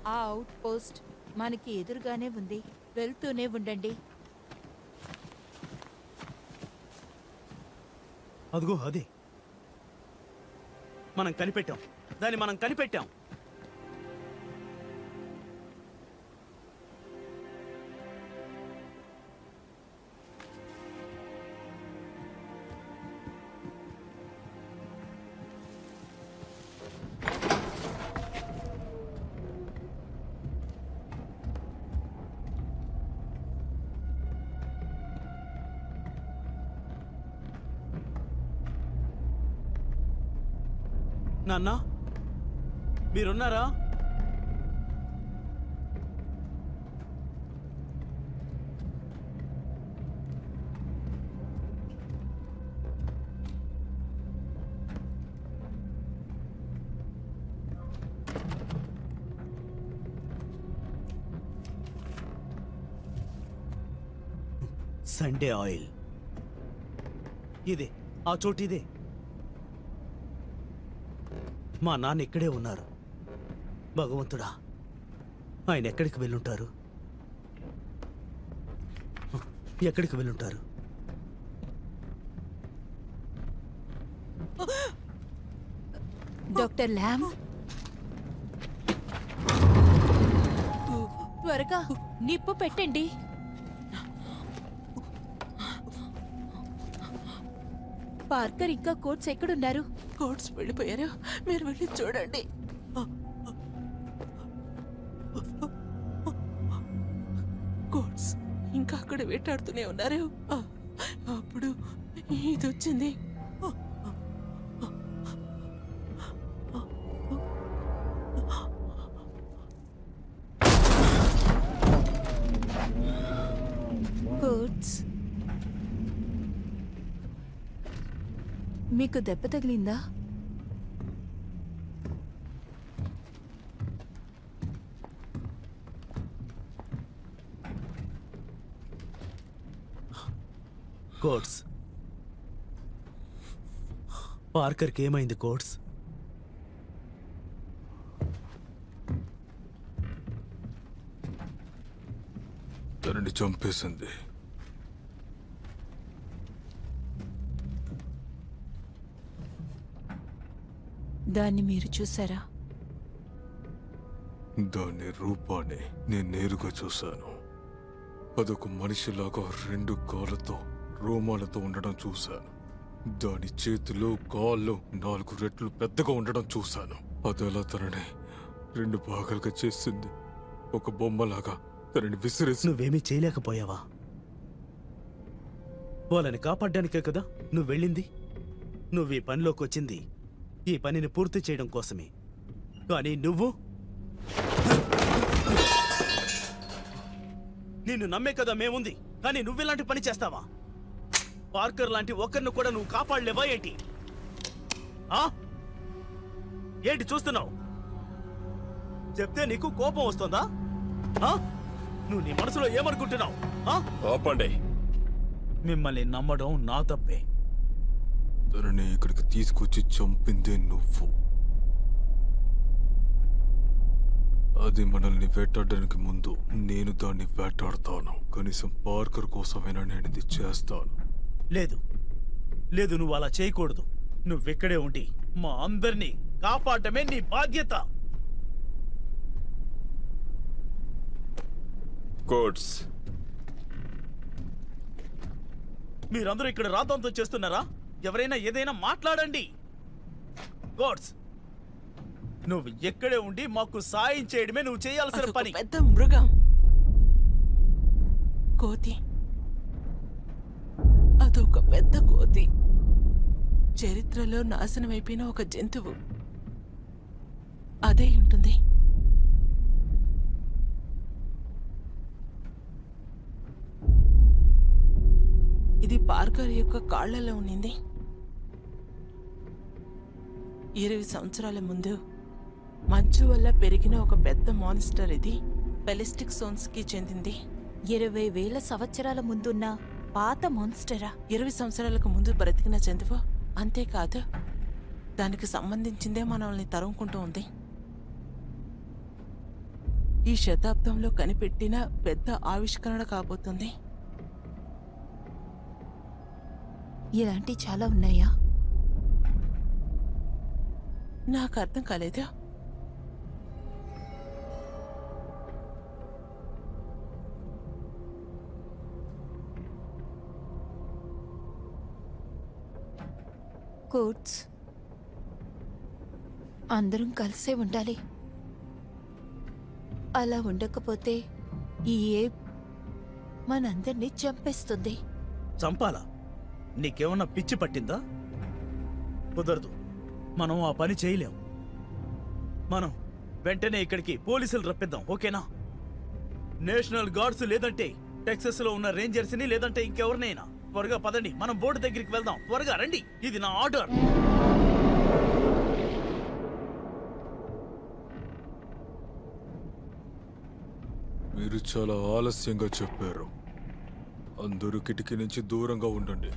ఆ అవుట్ పోస్ట్ మనకి ఎదురుగానే ఉంది. వెళ్తూనే ఉండండి. అదిగో అదే, మనం కనిపెట్టాం, దాన్ని మనం కనిపెట్టాం. నాన్న మీరున్నారా? సండే ఆయిల్ ఇదే, ఆ చోటు ఇదే. మా నాన్న ఇక్కడే ఉన్నారు. భగవంతుడా, ఆయన ఎక్కడికి వెళ్ళుంటారు? ఎక్కడికి వెళ్ళుంటారు? డాక్టర్ ల్యామ్, త్వరగా నిప్పు పెట్టండి. పార్కర్ ఇంకా కోట్స్ ఎక్కడున్నారు? కోట్స్ వెళ్ళిపోయారు, మీరు వెళ్ళి చూడండి. కోట్స్ ఇంకా అక్కడ వేటాడుతూనే ఉన్నారు. అప్పుడు ఇది వచ్చింది. కోట్స్, మీకు దెబ్బ తగిలిందా? కోట్స్, పార్కర్కి ఏమైంది కోట్స్? తనని చంపేసింది. దాన్ని మీరు చూసారా? దాని రూపాన్ని నేను నేరుగా చూశాను. అదొక మనిషిలాగా 2 కాళ్ళతో రోమాలతో ఉండడం చూశాను. దాని చేతులు కాళ్ళు 4 రెట్లు పెద్దగా ఉండడం చూశాను. అదలా తనని 2 భాగాలుగా చేసింది. ఒక బొమ్మలాగా తనని విసిరేసి. నువ్వేమీ చేయలేకపోయావా? వాళ్ళని కాపాడ్డానికే కదా నువ్వు వెళ్ళింది. నువ్వు ఈ పనిలోకి వచ్చింది ఈ పనిని పూర్తి చేయడం కోసమే. కానీ నువ్వు, నిన్ను నమ్మే కదా మేముంది, కానీ నువ్వెలాంటి పని చేస్తావా? పార్కర్ లాంటి ఒక్కరిని కూడా నువ్వు కాపాడలేవా ఏంటి? ఏంటి చూస్తున్నావు? చెప్తే నీకు కోపం వస్తుందా? నువ్వు నీ మనసులో ఏమనుకుంటున్నావు? ఆపండి. మిమ్మల్ని నమ్మడం నా తప్పే. తనని ఇక్కడికి తీసుకొచ్చి చంపిందే నువ్వు. అది మనల్ని వేటాడడానికి ముందు నేను దాన్ని వేటాడతాను. కనీసం పార్కర్ కోసమైనా నేను ఇది చేస్తాను. లేదు లేదు, నువ్వు అలా చేయకూడదు. నువ్వెక్కడే ఉండి మా అందరినీ కాపాడటమే నీ బాధ్యత. కోట్స్, మీరందరూ ఇక్కడ రాద్ధాంతం చేస్తున్నారా? ఎవరైనా ఏదైనా మాట్లాడండి. గోడ్స్, నువ్వు ఎక్కడే ఉండి మాకు సాయం చేయడమే నువ్వు చేయాల్సిన అదొక పని. పెద్ద మృగం, కోతి. అదొక పెద్ద కోతి, చరిత్రలో నాశనమైపోయిన ఒక జంతువు. అదే ఉంటుంది. ఇది పార్కర్ యొక్క కాళ్లలో ఉండింది. 20 సంవత్సరాల ముందు మంచు వల్ల పెరిగిన ఒక పెద్ద మాన్స్టర్ ఇది. పెలిస్టిక్ సోన్స్ కి చెందింది. 20,000 సంవత్సరాల ముందున్న పాత మాన్స్టరా? 20 సంవత్సరాలకు ముందు బ్రతికిన జంతువు. అంతేకాదు, దానికి సంబంధించిందే మనల్ని తరుముకుంటూ ఉంది. ఈ శతాబ్దంలో కనిపెట్టిన పెద్ద ఆవిష్కరణ కాబోతుంది. ఇలాంటి చాలా ఉన్నాయా? నాకు అర్థం కాలేదు. కోట్స్, అందరం కలిసే ఉండాలి. అలా ఉండకపోతే ఈ ఏప్ మనందరినీ చంపేస్తుంది. చంపాలా? నీకేమన్నా పిచ్చి పట్టిందా? కుదరదు. మనం ఆ పని చేయలేం. మనం వెంటనే ఇక్కడికి పోలీసులు రప్పిద్దాం, ఓకేనా? నేషనల్ గార్డ్స్ లేదంటే టెక్సస్ లో ఉన్న రేంజర్స్ ని, లేదంటే ఇంకెవరినైనా. త్వరగా పదండి, మనం బోర్డు దగ్గరికి వెళ్దాం. త్వరగా రండి, ఇది నా ఆర్డర్. మీరు చాలా ఆలస్యంగా చెప్పారు. అందరూ కిటికీ నుంచి దూరంగా ఉండండి.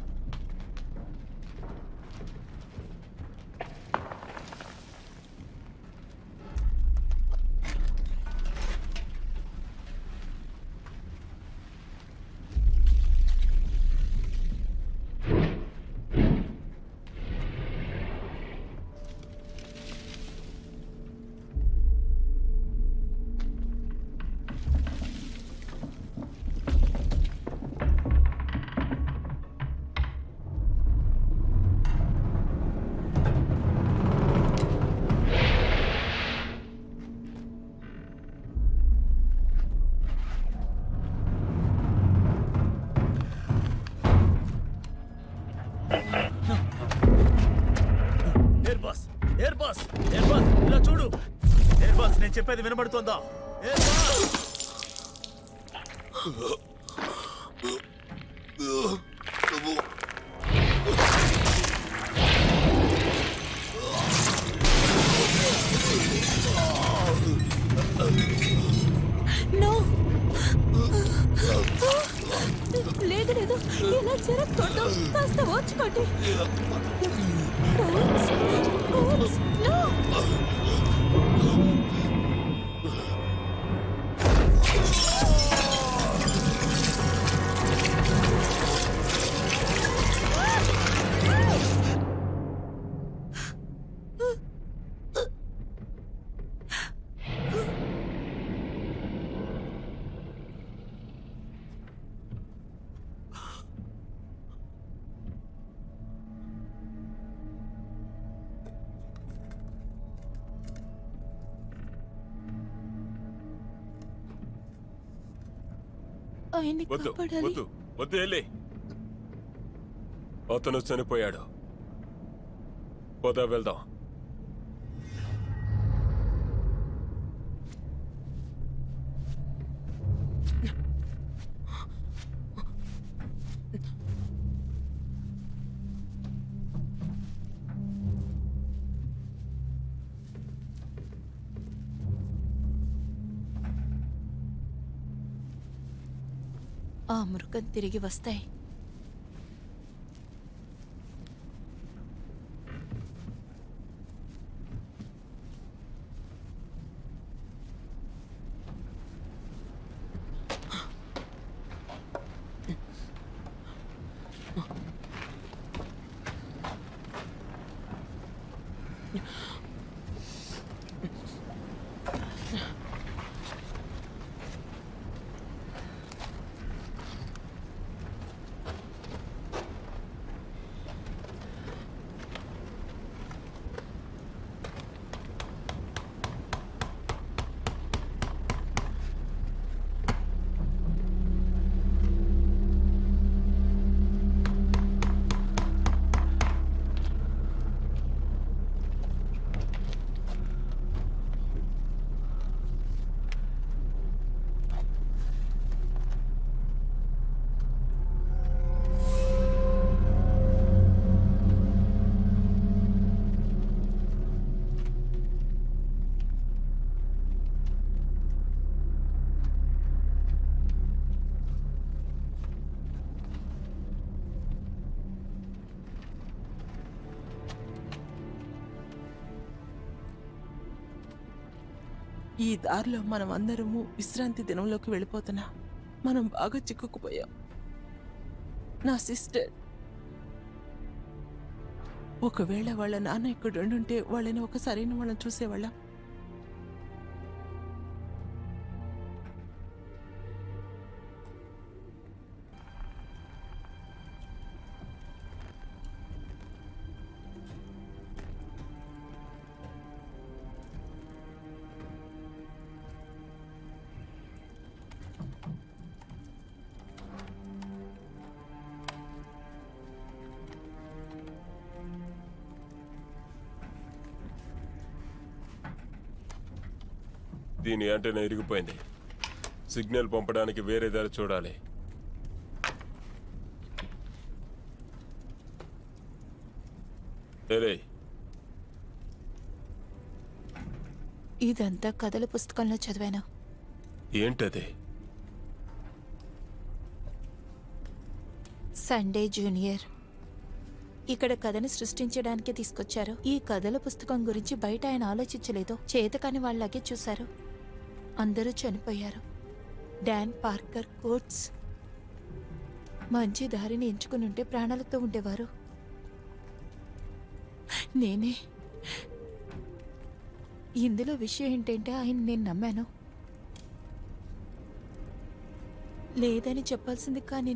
ఎయిర్ బాస్, ఇలా చూడు. ఎయిర్ బాస్, నేను చెప్పేది వినబడుతోందా? Air boss! నో, లేదు లేదు, ఇలా జరగకూడదు. కాస్త ఓర్చుకోండి. నో, ఆయన్ని వద్దు కాపాడాలి. వద్దు వద్దు, వెళ్ళి. అతను చనిపోయాడు. పద వెళ్దాం. ఆ మృగం తిరిగి వస్తాయి. ఈ దారిలో మనం అందరము విశ్రాంతి దినంలోకి వెళ్ళిపోతున్నా. మనం బాగా చిక్కుకుపోయాం. నా సిస్టర్, ఒకవేళ వాళ్ళ నాన్న ఇక్కడ ఉండుంటే వాళ్ళని ఒకసారి వాళ్ళని చూసేవాళ్ళం. దీని యాంటెన్నా ఇరిగిపోయింది. సిగ్నల్ పంపడానికి వేరే దారి చూడాలి. ఏలే, ఇదంతా కథల పుస్తకంలో చదివాను. ఏంటది? సండే జూనియర్ ఇక్కడ కథను సృష్టించడానికి తీసుకొచ్చారు. ఈ కథల పుస్తకం గురించి బయట ఆయన ఆలోచించలేదు. చేతకాని వాళ్ళలాగే చూశారు. అందరూ చనిపోయారు. డాన్ పార్కర్ కోట్స్ మంచి దారిని ఎంచుకుని ఉంటే ప్రాణాలతో ఉండేవారు. నేనే. ఇందులో విషయం ఏంటంటే ఆయన నేను నమ్మాను. లేదని చెప్పాల్సింది, కానీ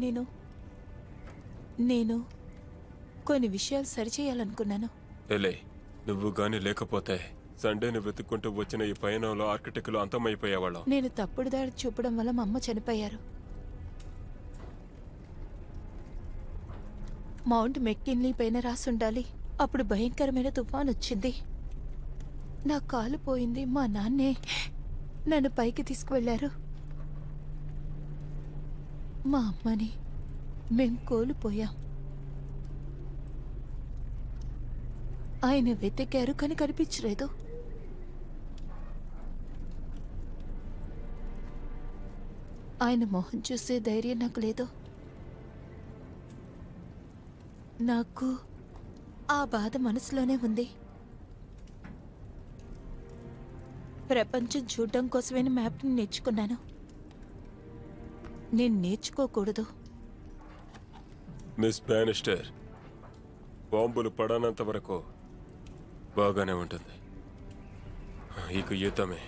నేను కొన్ని విషయాలు సరిచేయాలనుకున్నాను. ఏలే, నువ్వు గాని లేకపోతే సండేని వెతుక్కుంటూ వచ్చిన ఈ పయనంలో ఆర్కిటెక్టులు అంతమైపోయేవాళ్ళం. నేను తప్పుడు దారి చూపడం వల్ల మా అమ్మ చనిపోయారు. మౌంట్ మెక్కిన్లీ పైన రాసుండాలి. అప్పుడు భయంకరమైన తుఫాన్ వచ్చింది. నా కాలు పోయింది. మా నాన్నే నన్ను పైకి తీసుకువెళ్లారు. మా అమ్మని మేం కోల్పోయాం. ఆయన వెతికారు కానీ కనిపించలేదు. ఆయన మొహం చూసే ధైర్యం నాకు లేదు. నాకు ఆ బాధ మనసులోనే ఉంది. ప్రపంచం చూడడం కోసమైన మ్యాప్ని నేర్చుకున్నాను. నేను నేర్చుకోకూడదు. మిస్ బ్యానిస్టర్, బాంబులు పడనంత వరకు బాగానే ఉంటుంది. ఇక యుద్ధమే.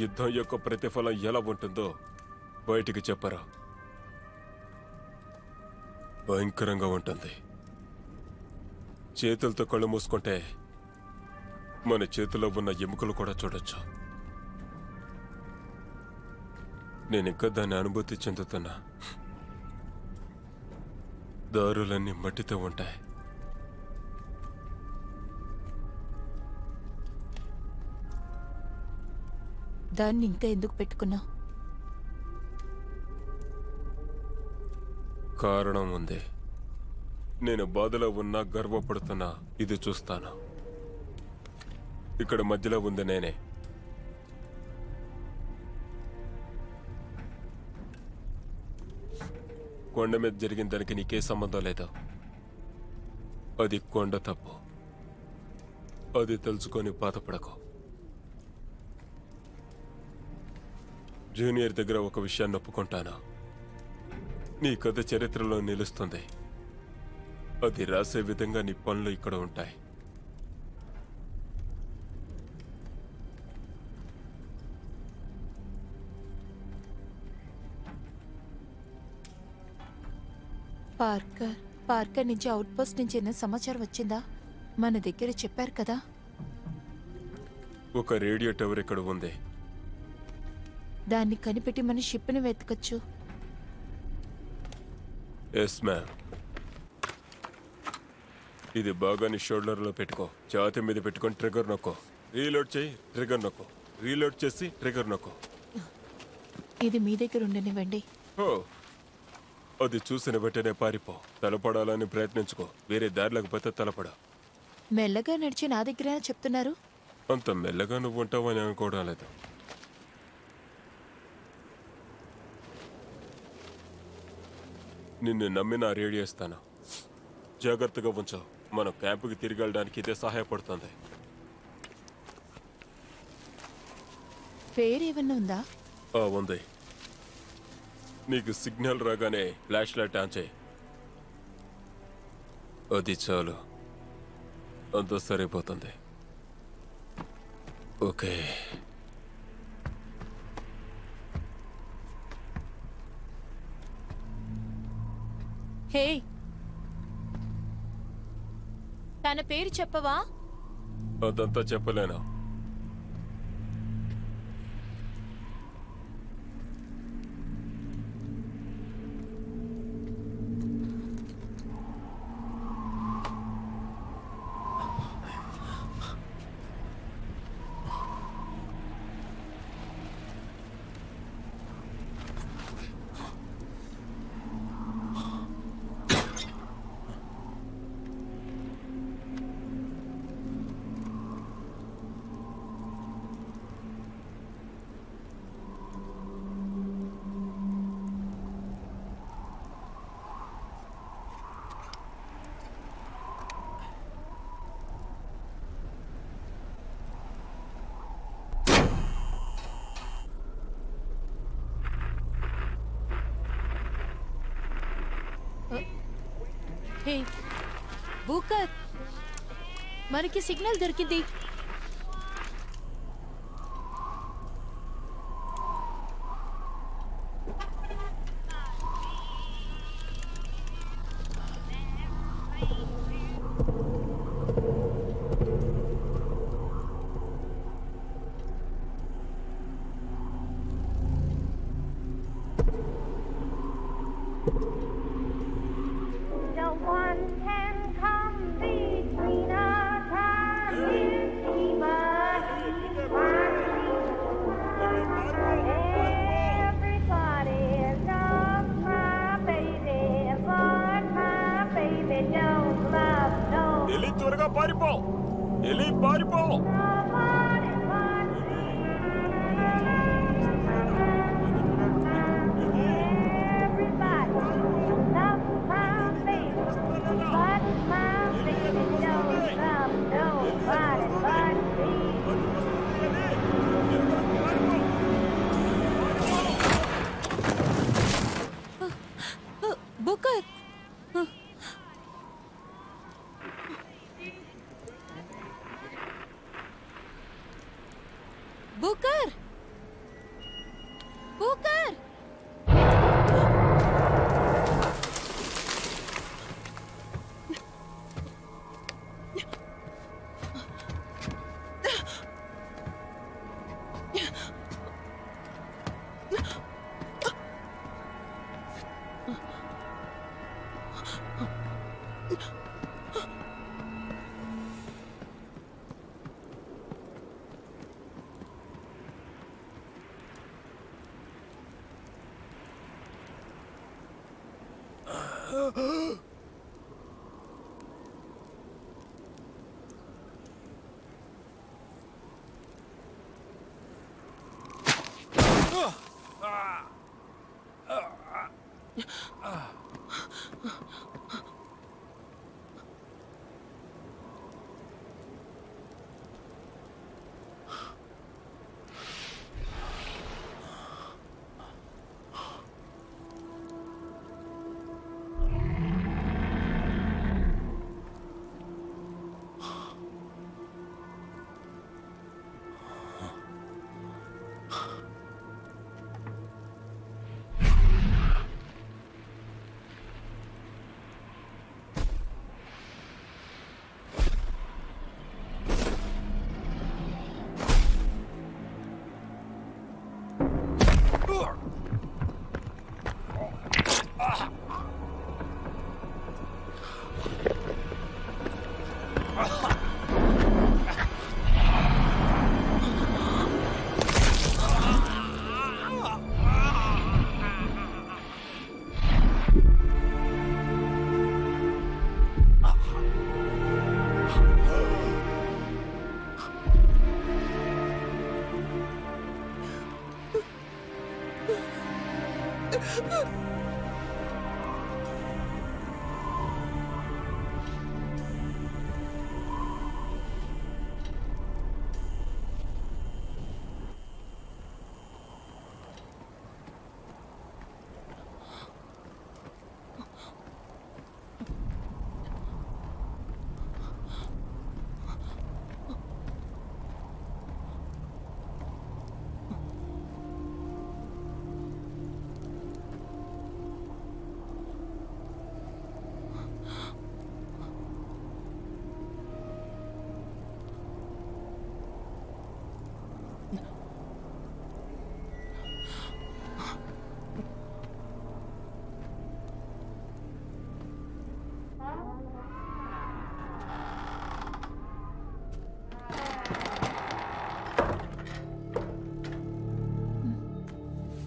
యుద్ధం యొక్క ప్రతిఫలం ఎలా ఉంటుందో బయటికి చెప్పరా. భయంకరంగా ఉంటుంది. చేతులతో కళ్ళు మూసుకుంటే మన చేతిలో ఉన్న ఎముకలు కూడా చూడొచ్చు. నేను ఇంకా దాన్ని అనుభూతి చెందుతున్నా. దారులన్నీ మట్టితో ఉంటాయి. దాన్ని ఇంకా ఎందుకు పెట్టుకున్నావు? కారణం ఉంది. నేను బాధలో ఉన్నా గర్వపడుతున్నా ఇది చూస్తాను. ఇక్కడ మధ్యలో ఉంది నేనే. కొండ మీద జరిగిన దానికి నీకే సంబంధం లేదు. అది కొండ తప్పు. అది తెలుసుకొని బాధపడకు. జూనియర్ దగ్గర ఒక విషయాన్ని ఒప్పుకుంటాను. నీ కథ చరిత్రలో నిలుస్తుంది. అది రాసే విధంగా నీ పనులు ఇక్కడ ఉంటాయి. పార్కర్ నుంచి అవుట్ పోస్ట్ నుంచి ఏమైనా సమాచారం వచ్చిందా? మన దగ్గర చెప్పారు కదా. ఒక రేడియో టవర్ ఇక్కడ ఉంది. దాన్ని కనిపెట్టి మన షిప్ని వెతకచ్చు. Yes ma'am. ఇది బాగా నీ షోల్డర్లో పెట్టుకో. ఛాతీ మీద పెట్టుకొని ట్రిగర్ నొక్కో. రీలోడ్ చేయి, ట్రిగర్ నొక్కో. రీలోడ్ చేసి ట్రిగర్ నొక్కో. ఇది మీ దగ్గర ఉండనివ్వండి. ఓ, అది చూసిన వెంటనే పారిపో. తలపడాలని ప్రయత్నించుకో. వేరే దారి లేకపోతే తలపడ. మెల్లగా నడిచి నా దగ్గరేనా చెప్తున్నారు? అంత మెల్లగా నువ్వు ఉంటావని అనుకోవడం లేదు. నిన్ను నమ్మిన రేడియో ఇస్తాను. జాగ్రత్తగా ఉంచు. మనం క్యాంపుకి తిరిగి వెళ్ళడానికి ఇదే సహాయపడుతుంది. పేరేమన్నా ఉందా? ఉంది. నీకు సిగ్నల్ రాగానే ఫ్లాష్ లైట్ ఆన్ చేయి. అది చాలు. అంత సరిపోతుంది. ఓకే. హే, తన పేరు చెప్పవా? అదంతా చెప్పలేను. హే బూకర్, మనకి సిగ్నల్ దొరికింది. No one can come between us and this fever. Everybody loves my baby, but my baby don't love ఎలి త్వరగా పారిపో, ఎలి పారిపో. nobody but me. Everybody loves my baby, but my baby don't love nobody but me. Booker, Booker, Booker.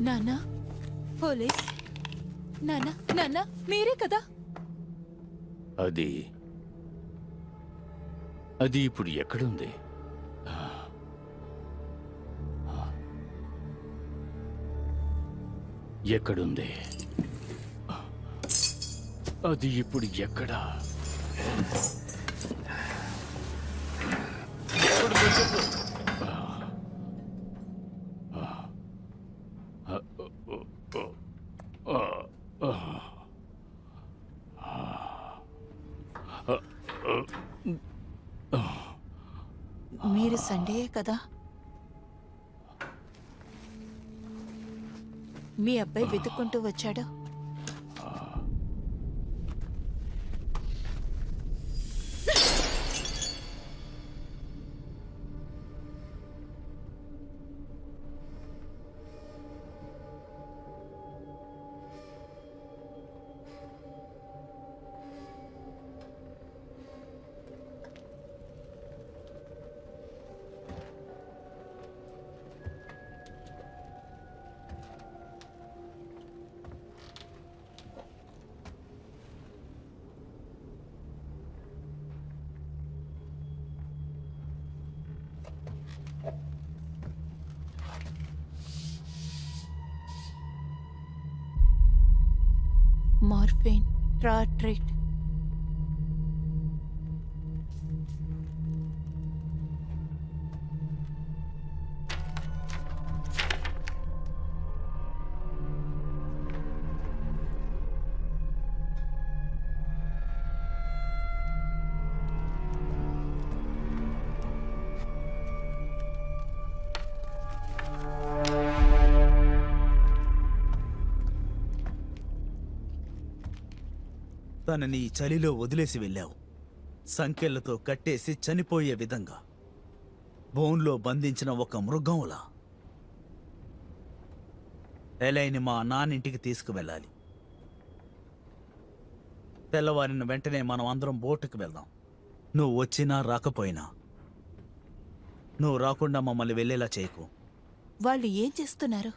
నానా, police. నానా, నానా, మీరే కదా? అది ఇప్పుడు ఎక్కడుంది? ఎక్కడుంది? అది ఇప్పుడు ఎక్కడా? సండేయే కదా. మీ అబ్బాయి వెతుక్కుంటూ వచ్చాడు. మార్ఫిన్, ట్రాట్రేట్. తనని చలిలో వదిలేసి వెళ్ళావు, సంకెళ్లతో కట్టేసి చనిపోయే విధంగా, బోన్లో బంధించిన ఒక మృగంలా. ఎలైని మా నాన్నింటికి తీసుకువెళ్ళాలి. తెల్లవారిన వెంటనే మనం అందరం బోటుకు వెళ్దాం. నువ్వు వచ్చినా రాకపోయినా, నువ్వు రాకుండా మమ్మల్ని వెళ్ళేలా చేయకు. వాళ్ళు ఏం చేస్తున్నారు?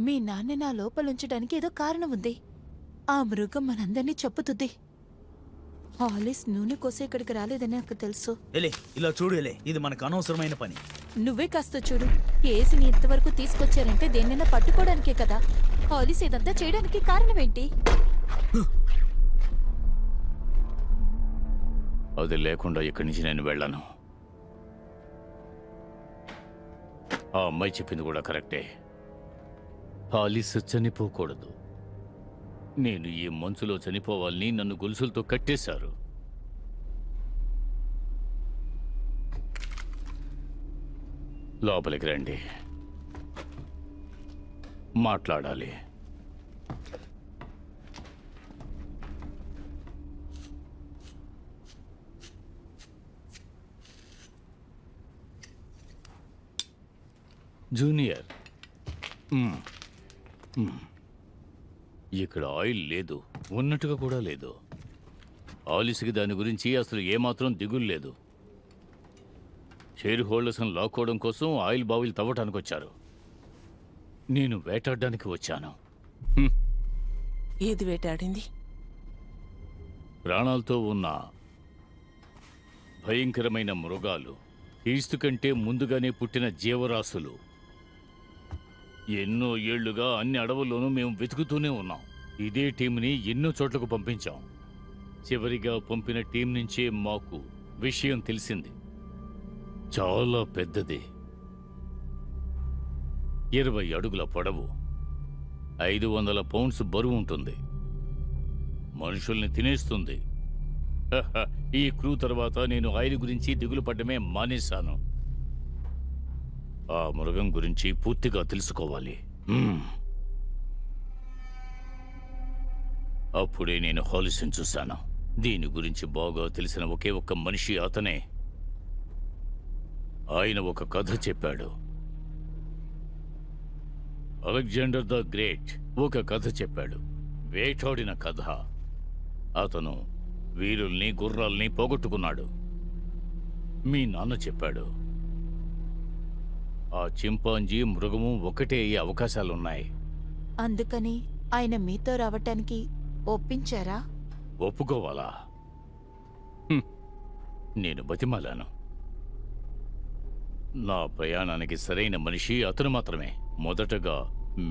మీ నాన్న నా లోపలుంచడానికి ఏదో కారణం ఉంది. ఆ మృగం మనందరినీ చెప్పుతుంది. హాలిస్ నూనె కోసే ఇక్కడికి రాలేదని నాకు తెలుసు. ఎలే, ఇలా చూడు ఎలే, ఇది మనకు అనవసరమైన పని. నువ్వే కాస్త చూడు. కేసుని ఇంతవరకు తీసుకొచ్చారంటే దేన్నైనా పట్టుకోవడానికే కదా. హాలిస్ ఇదంతా చేయడానికి కారణం ఏంటి? అది లేకుండా ఇక్కడి నుంచి నేను వెళ్ళను. ఆ అమ్మాయి చెప్పింది కూడా కరెక్టే. హాలిస్ చనిపోకూడదు. నేను ఈ మంచులో చనిపోవాలని నన్ను గొలుసులతో కట్టేశారు. లోపలికి రండి, మాట్లాడాలి. జూనియర్, ఇక్కడ ఆయిల్ లేదు, ఉన్నట్టుగా కూడా లేదు. ఆలిస్కి దాని గురించి అసలు ఏమాత్రం దిగులు లేదు. షేర్ హోల్డర్స్ని లాక్కోవడం కోసం ఆయిల్ బావిలు తవ్వటానికి వచ్చారు. నేను వేటాడడానికి వచ్చాను. ఏది వేటాడింది? ప్రాణాలతో ఉన్న భయంకరమైన మృగాలు, క్రీస్తు కంటే ముందుగానే పుట్టిన జీవరాశులు. ఎన్నో ఏళ్లుగా అన్ని అడవుల్లోనూ మేము వెతుకుతూనే ఉన్నాం. ఇదే టీంని ఎన్నో చోట్లకు పంపించాం. చివరిగా పంపిన టీం నుంచే మాకు విషయం తెలిసింది. చాలా పెద్దది, 20 అడుగుల పొడవు, 500 పౌండ్స్ బరువు ఉంటుంది. మనుషుల్ని తినేస్తుంది. ఈ క్రూ తర్వాత నేను ఆయిల్ గురించి దిగులు పడ్డమే మానేశాను. ఆ మృగం గురించి పూర్తిగా తెలుసుకోవాలి. అప్పుడే నేను హాలిస్ని చూశాను. దీని గురించి బాగా తెలిసిన ఒకే ఒక్క మనిషి అతనే. ఆయన ఒక కథ చెప్పాడు. అలెగ్జాండర్ ద గ్రేట్ ఒక కథ చెప్పాడు, వేటాడిన కథ. అతను వీరుల్ని, గుర్రాల్ని పోగొట్టుకున్నాడు. మీ నాన్న చెప్పాడు, ఆ చింపాంజీ మృగము ఒకటే అయ్యే అవకాశాలున్నాయి. అందుకని ఆయన మీతో రావటానికి ఒప్పించారా? ఒప్పుకోవాలా? నేను బతిమాలాను. నా ప్రయాణానికి సరైన మనిషి అతను మాత్రమే. మొదటగా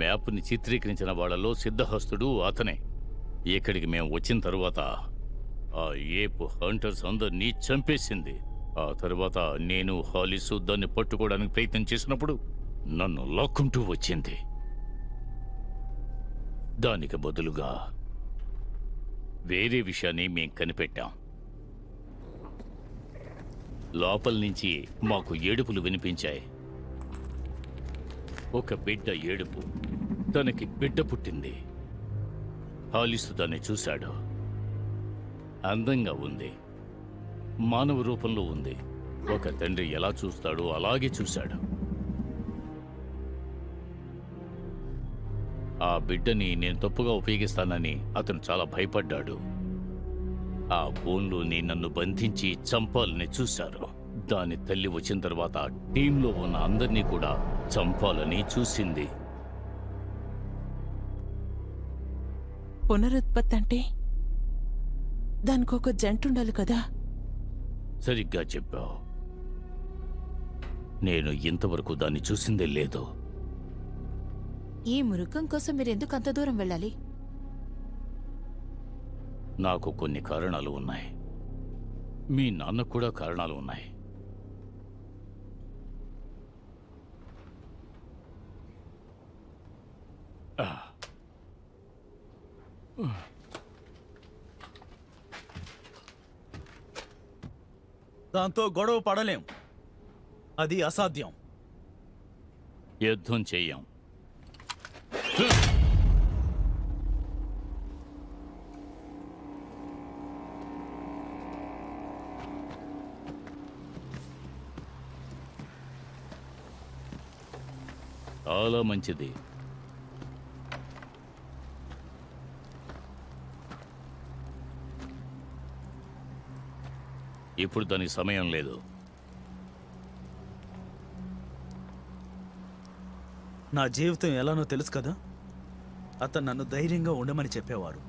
మ్యాప్ని చిత్రీకరించిన వాళ్లలో సిద్ధహస్తుడు అతనే. ఇక్కడికి మేము వచ్చిన తరువాత ఆ ఏపు హంటర్స్ అందరినీ చంపేసింది. ఆ తర్వాత నేను హాలిస్ దాన్ని పట్టుకోవడానికి ప్రయత్నం చేసినప్పుడు నన్ను లాక్కుంటూ వచ్చింది. దానికి బదులుగా వేరే విషయాన్ని మేం కనిపెట్టాం. లోపల నుంచి మాకు ఏడుపులు వినిపించాయి. ఒక బిడ్డ ఏడుపు. తనకి బిడ్డ పుట్టింది. హాలిస్ దాన్ని చూశాడు. అందంగా ఉంది. మానవ రూపంలో ఉంది. ఒక తండ్రి ఎలా చూస్తాడో అలాగే చూశాడు. ఆ బిడ్డని నేను తప్పుగా ఉపయోగిస్తానని అతను చాలా భయపడ్డాడు. ఆ బోన్లోని నన్ను బంధించి చంపాలని చూశారు. దాని తల్లి వచ్చిన తర్వాత టీంలో ఉన్న అందరినీ కూడా చంపాలని చూసింది. పునరుత్పత్తి అంటే దానికి ఒక జంట ఉండాలి కదా? సరిగ్గా చెప్పావు. నేను ఇంతవరకు దాన్ని చూసిందే లేదు. ఈ మృగం కోసం మీరు ఎందుకు అంత దూరం వెళ్ళాలి? నాకు కొన్ని కారణాలు ఉన్నాయి. మీ నాన్నకు కూడా కారణాలు ఉన్నాయి. దాంతో గొడవ పడలేం. అది అసాధ్యం. యుద్ధం చెయ్యం. చాలా మంచిది. ఇప్పుడు దానికి సమయం లేదు. నా జీవితం ఎలానో తెలుసు కదా. అతను నన్ను ధైర్యంగా ఉండమని చెప్పేవారు,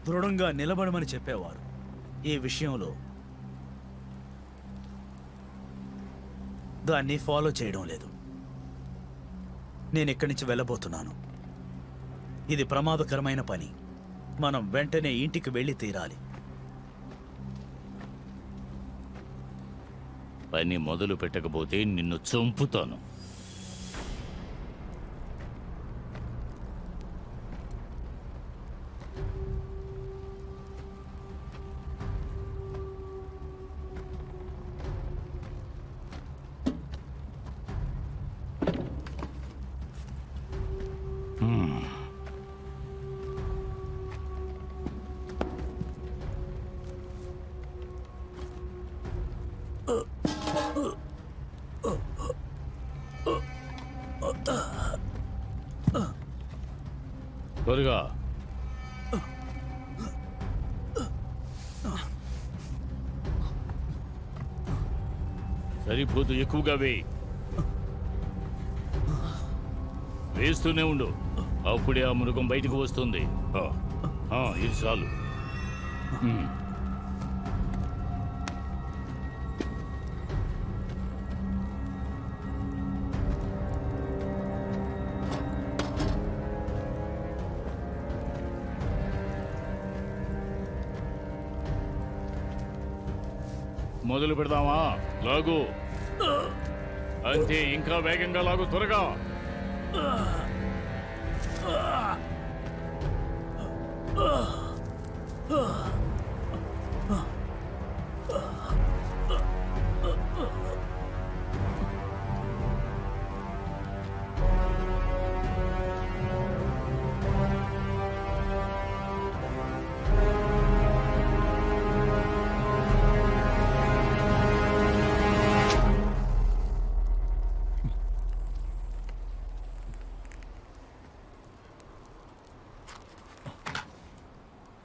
దృఢంగా నిలబడమని చెప్పేవారు. ఈ విషయంలో దాన్ని ఫాలో చేయడం లేదు. నేను ఇక్కడి నుంచి వెళ్ళబోతున్నాను. ఇది ప్రమాదకరమైన పని. మనం వెంటనే ఇంటికి వెళ్ళి తీరాలి. పని మొదలు పెట్టకపోతే నిన్ను చంపుతాను. త్వరగా. సరిపోతూ ఎక్కువగా వేస్తూనే ఉండు. అప్పుడే ఆ మృగం బయటకు వస్తుంది. ఇది చాలు. మొదలు పెడదామా? లాగు. అంతే, ఇంకా వేగంగా లాగు, త్వరగా.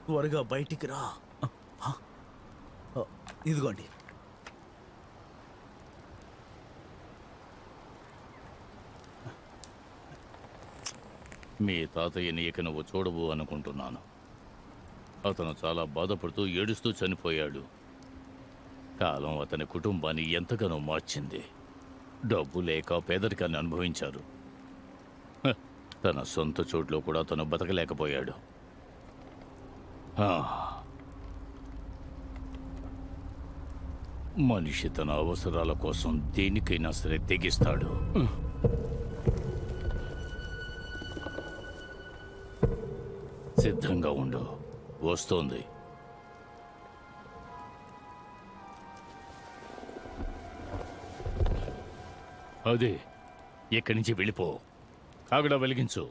త్వరగా బయటికి రా. ఇదిగోండి. మీ తాతయ్యని ఇక నువ్వు చూడవు అనుకుంటున్నాను. అతను చాలా బాధపడుతూ ఏడుస్తూ చనిపోయాడు. కాలం అతని కుటుంబాన్ని ఎంతగానో మార్చింది. డబ్బు లేక పేదరికాన్ని అనుభవించారు. తన సొంత చోట్లో కూడా తను బతకలేకపోయాడు. మనిషి తన అవసరాల కోసం దేనికైనా సరే తెగిస్తాడు. సిద్ధంగా ఉండు, వస్తోంది. అదే, ఇక్కడి నుంచి వెళ్ళిపో. కాగడా వెలిగించు.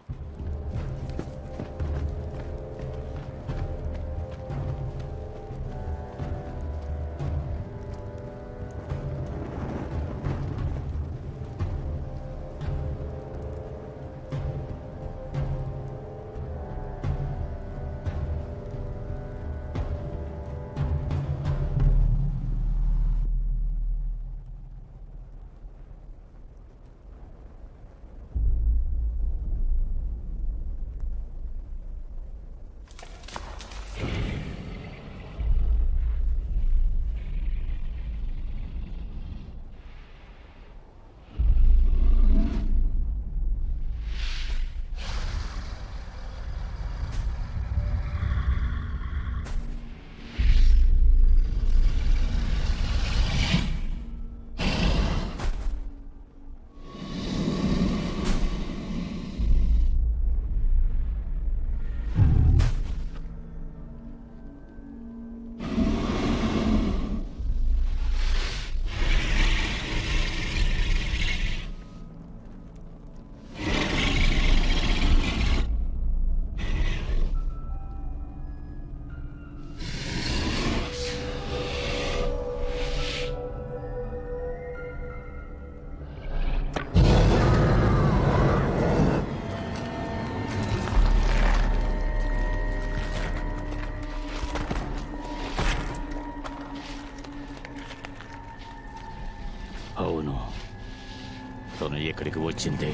అవును, తను ఎక్కడికి వచ్చింది?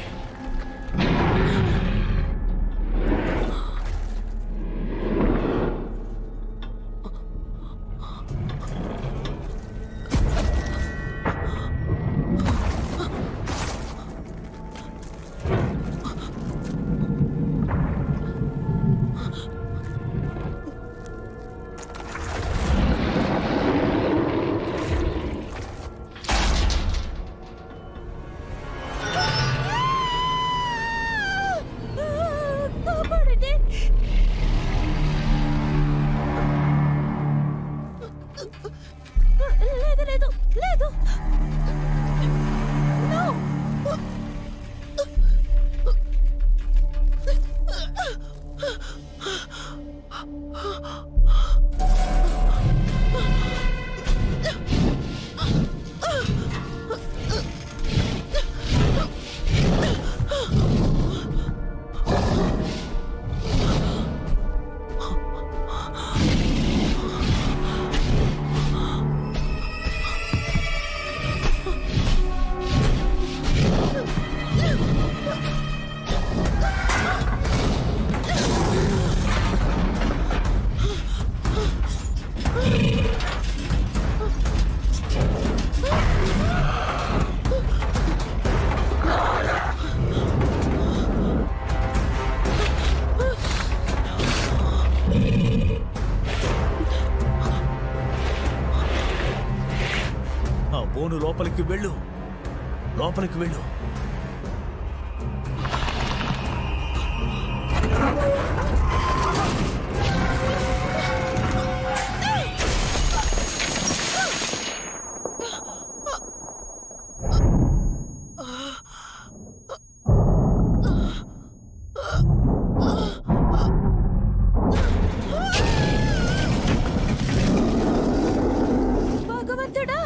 బోను లోపలికి వెళ్ళు, లోపలికి వెళ్ళు. భగవంతుడా!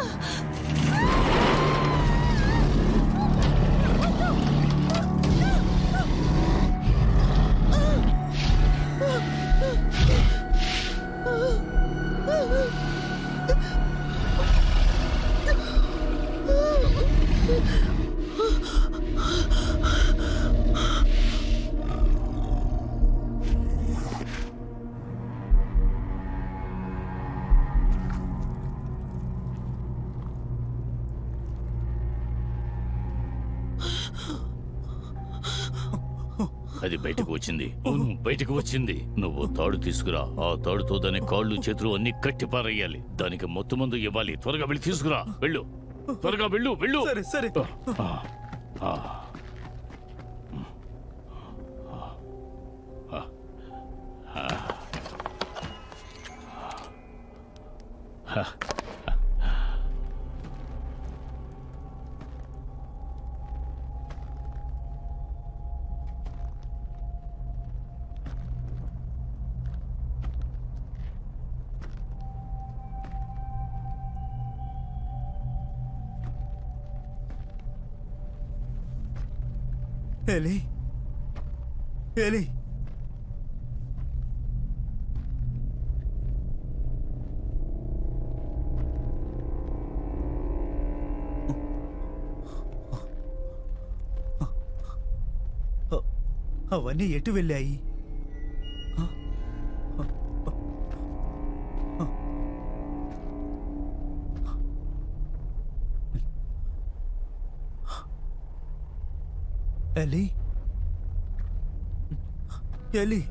అది బయటకు వచ్చింది. అవును, బయటకు వచ్చింది. నువ్వు తాడు తీసుకురా. ఆ తాడుతో దాని కాళ్ళు చేతులు అన్ని కట్టి పారేయాలి. దానికి మొత్తం మందు ఇవ్వాలి. త్వరగా వెళ్ళి తీసుకురా. వెళ్ళు, త్వరగా వెళ్ళు, వెళ్ళు. సరే సరే. ఎలి ఎలి అవన్నీ ఎటు వెళ్ళాయి? ఎలి ఎలి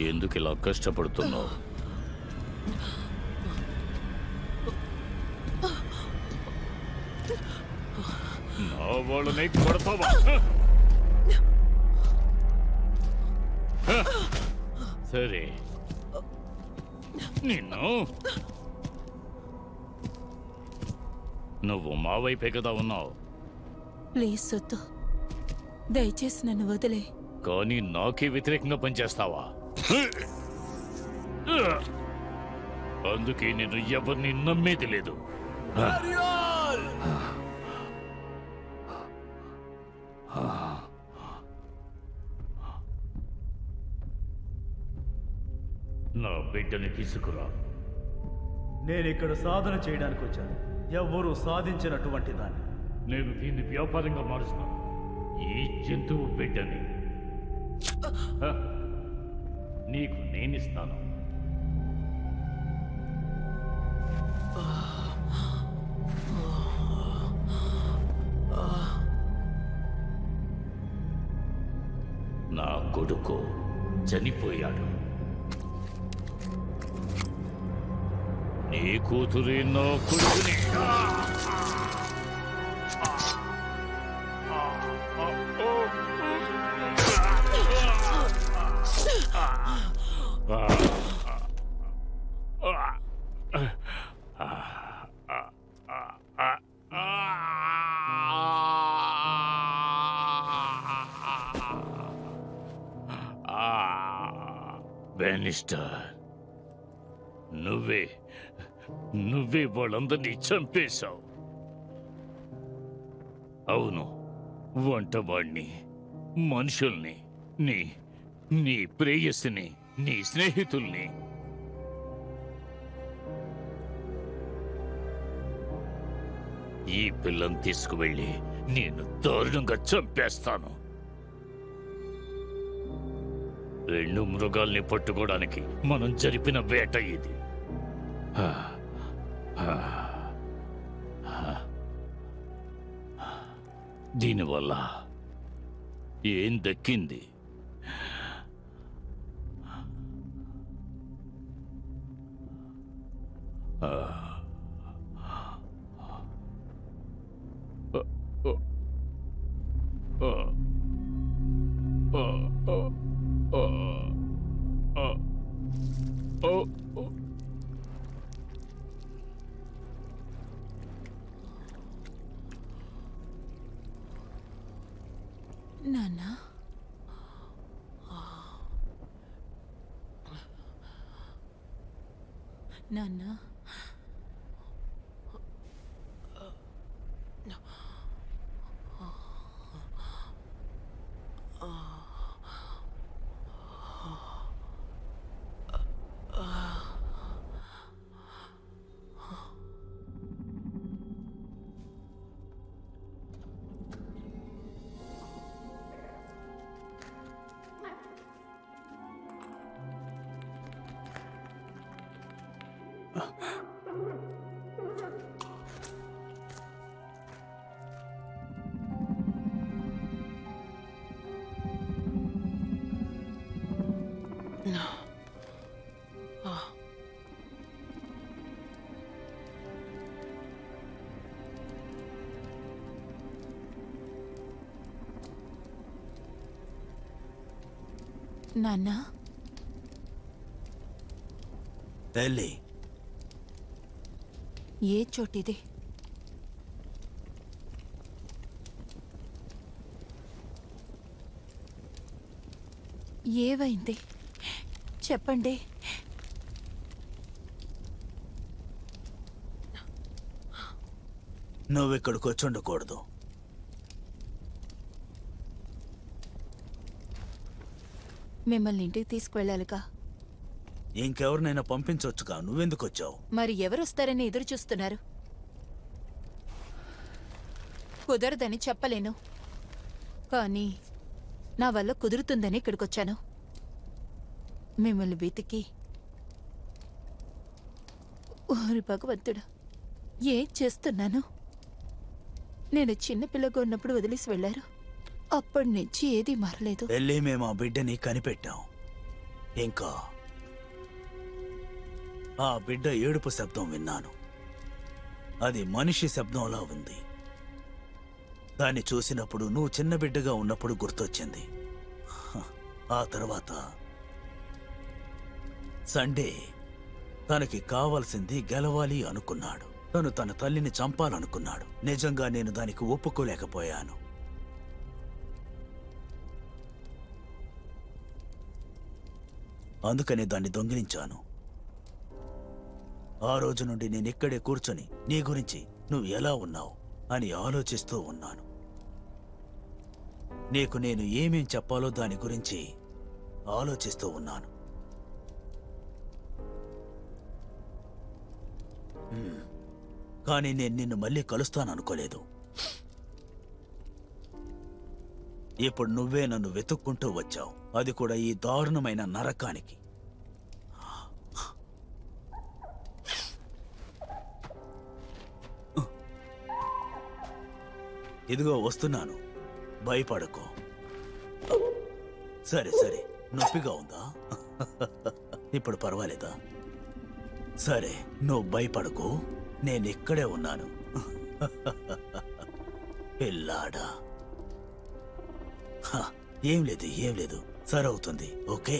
ఎందుకు ఇలా కష్టపడుతున్నావు? నా వాళ్ళని కొడతావా? సరే, నువ్వు మా వైపే కదా ఉన్నావు. ప్లీజ్ సొత్తు, దయచేసి నన్ను వదిలే. కానీ నాకే వ్యతిరేకంగా పనిచేస్తావా? అందుకే నేను ఎవరిని నమ్మేది లేదు. నా బిడ్డని తీసుకురా. నేను ఇక్కడ సాధన చేయడానికి వచ్చాను, ఎవ్వరూ సాధించినటువంటి దాన్ని. నేను దీన్ని వ్యాపారంగా మారుస్తాను. ఈ జంతువు బిడ్డని నీకు నేనిస్తాను. నా కొడుకు చనిపోయాడు. నీ కూతురే నా కొడుకుని. బెనిస్టర్, నువ్వే వాళ్ళందరినీ చంపేశావు. అవును, వంటవాణ్ణి, మనుషుల్ని, నీ ప్రేయసిని, నీ స్నేహితుల్ని. ఈ పిల్లని తీసుకువెళ్ళి నేను దారుణంగా చంపేస్తాను. 2 మృగాల్ని పట్టుకోవడానికి మనం జరిపిన వేట ఇది. దీనివల్ల ఏం దక్కింది? నాన్నా, నాన్నా, నాన్న ఎల్లి, ఏ చోటిది? ఏవైంది చెప్పండి. నువ్విక్కడికి వచ్చి ఉండకూడదు. మిమ్మల్ని ఇంటికి తీసుకువెళ్ళాలిగా. ఇంకెవరినైనా పంపించవచ్చుగా, నువ్వెందుకు వచ్చావు? మరి ఎవరొస్తారని ఎదురు చూస్తున్నారు? కుదరదని చెప్పలేను, కానీ నా వల్ల కుదురుతుందని ఇక్కడికొచ్చాను. మిమ్మల్ని వెతికి. ఓరి భగవంతుడా, ఏం చేస్తున్నాను? నేను చిన్నపిల్లగా ఉన్నప్పుడు వదిలేసి వెళ్ళారు. అప్పటి నుంచి ఏదీ మారలేదు. వెళ్ళి మేము ఆ బిడ్డని కనిపెట్టాం. ఇంకా ఆ బిడ్డ ఏడుపు శబ్దం విన్నాను. అది మనిషి శబ్దంలా ఉంది. దాన్ని చూసినప్పుడు నువ్వు చిన్న బిడ్డగా ఉన్నప్పుడు గుర్తొచ్చింది. ఆ తర్వాత సండే తనకి కావాల్సింది గెలవాలి అనుకున్నాడు. తను తన తల్లిని చంపాలనుకున్నాడు. నిజంగా నేను దానికి ఒప్పుకోలేకపోయాను. అందుకనే దాన్ని దొంగిలించాను. ఆ రోజు నుండి నేను ఇక్కడే కూర్చొని నీ గురించి నువ్వు ఎలా ఉన్నావు అని ఆలోచిస్తూ ఉన్నాను. నీకు నేను ఏమేం చెప్పాలో దాని గురించి ఆలోచిస్తూ ఉన్నాను. కానీ నేను నిన్ను మళ్ళీ కలుస్తాననుకోలేదు. ఇప్పుడు నువ్వే నన్ను వెతుక్కుంటూ వచ్చావు, అది కూడా ఈ దారుణమైన నరకానికి. ఇదిగో వస్తున్నాను, భయపడకు. సరే సరే, నొప్పిగా ఉందా? ఇప్పుడు పర్వాలేదా? సరే, నువ్వు భయపడకు, నేను ఇక్కడే ఉన్నాను. పిల్లాడా, ఏం లేదు ఏం లేదు, సరవుతుంది. ఓకే.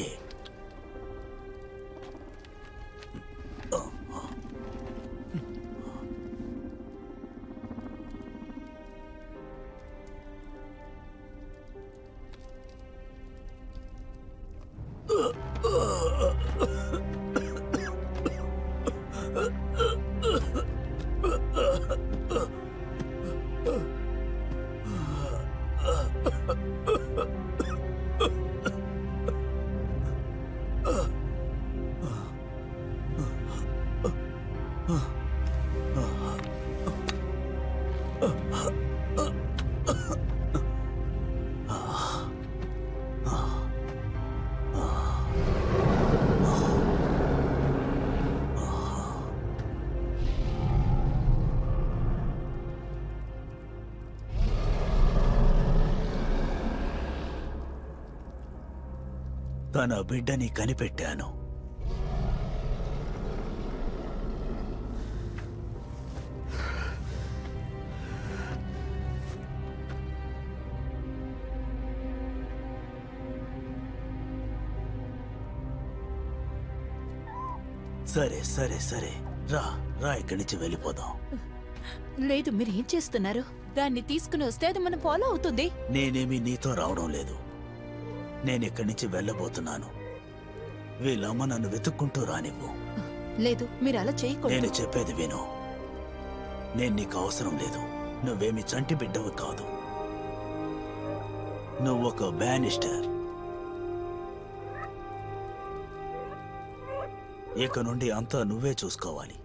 తన బిడ్డని కనిపెట్టాను. సరే సరే సరే, రా రా, ఇక్కడి నుంచి వెళ్ళిపోదాం. లేదు, మీరు ఏం చేస్తున్నారు? దాన్ని తీసుకుని వస్తే అది మనం ఫాలో అవుతుంది. నేనేమి నీతో రావడం లేదు, నేను ఇక్కడి నుంచి వెళ్ళబోతున్నాను. వీళ్ళమ్మ నన్ను వెతుక్కుంటూ రానివ్వు. లేదు, మీరు అలా చేయకూడదు. నేను చెప్పేది విను. నేను నీకు అవసరం లేదు. నువ్వేమి చంటి బిడ్డవు కాదు. నువ్వొక బ్యానిస్టర్. ఇక నుండి అంతా నువ్వే చూసుకోవాలి.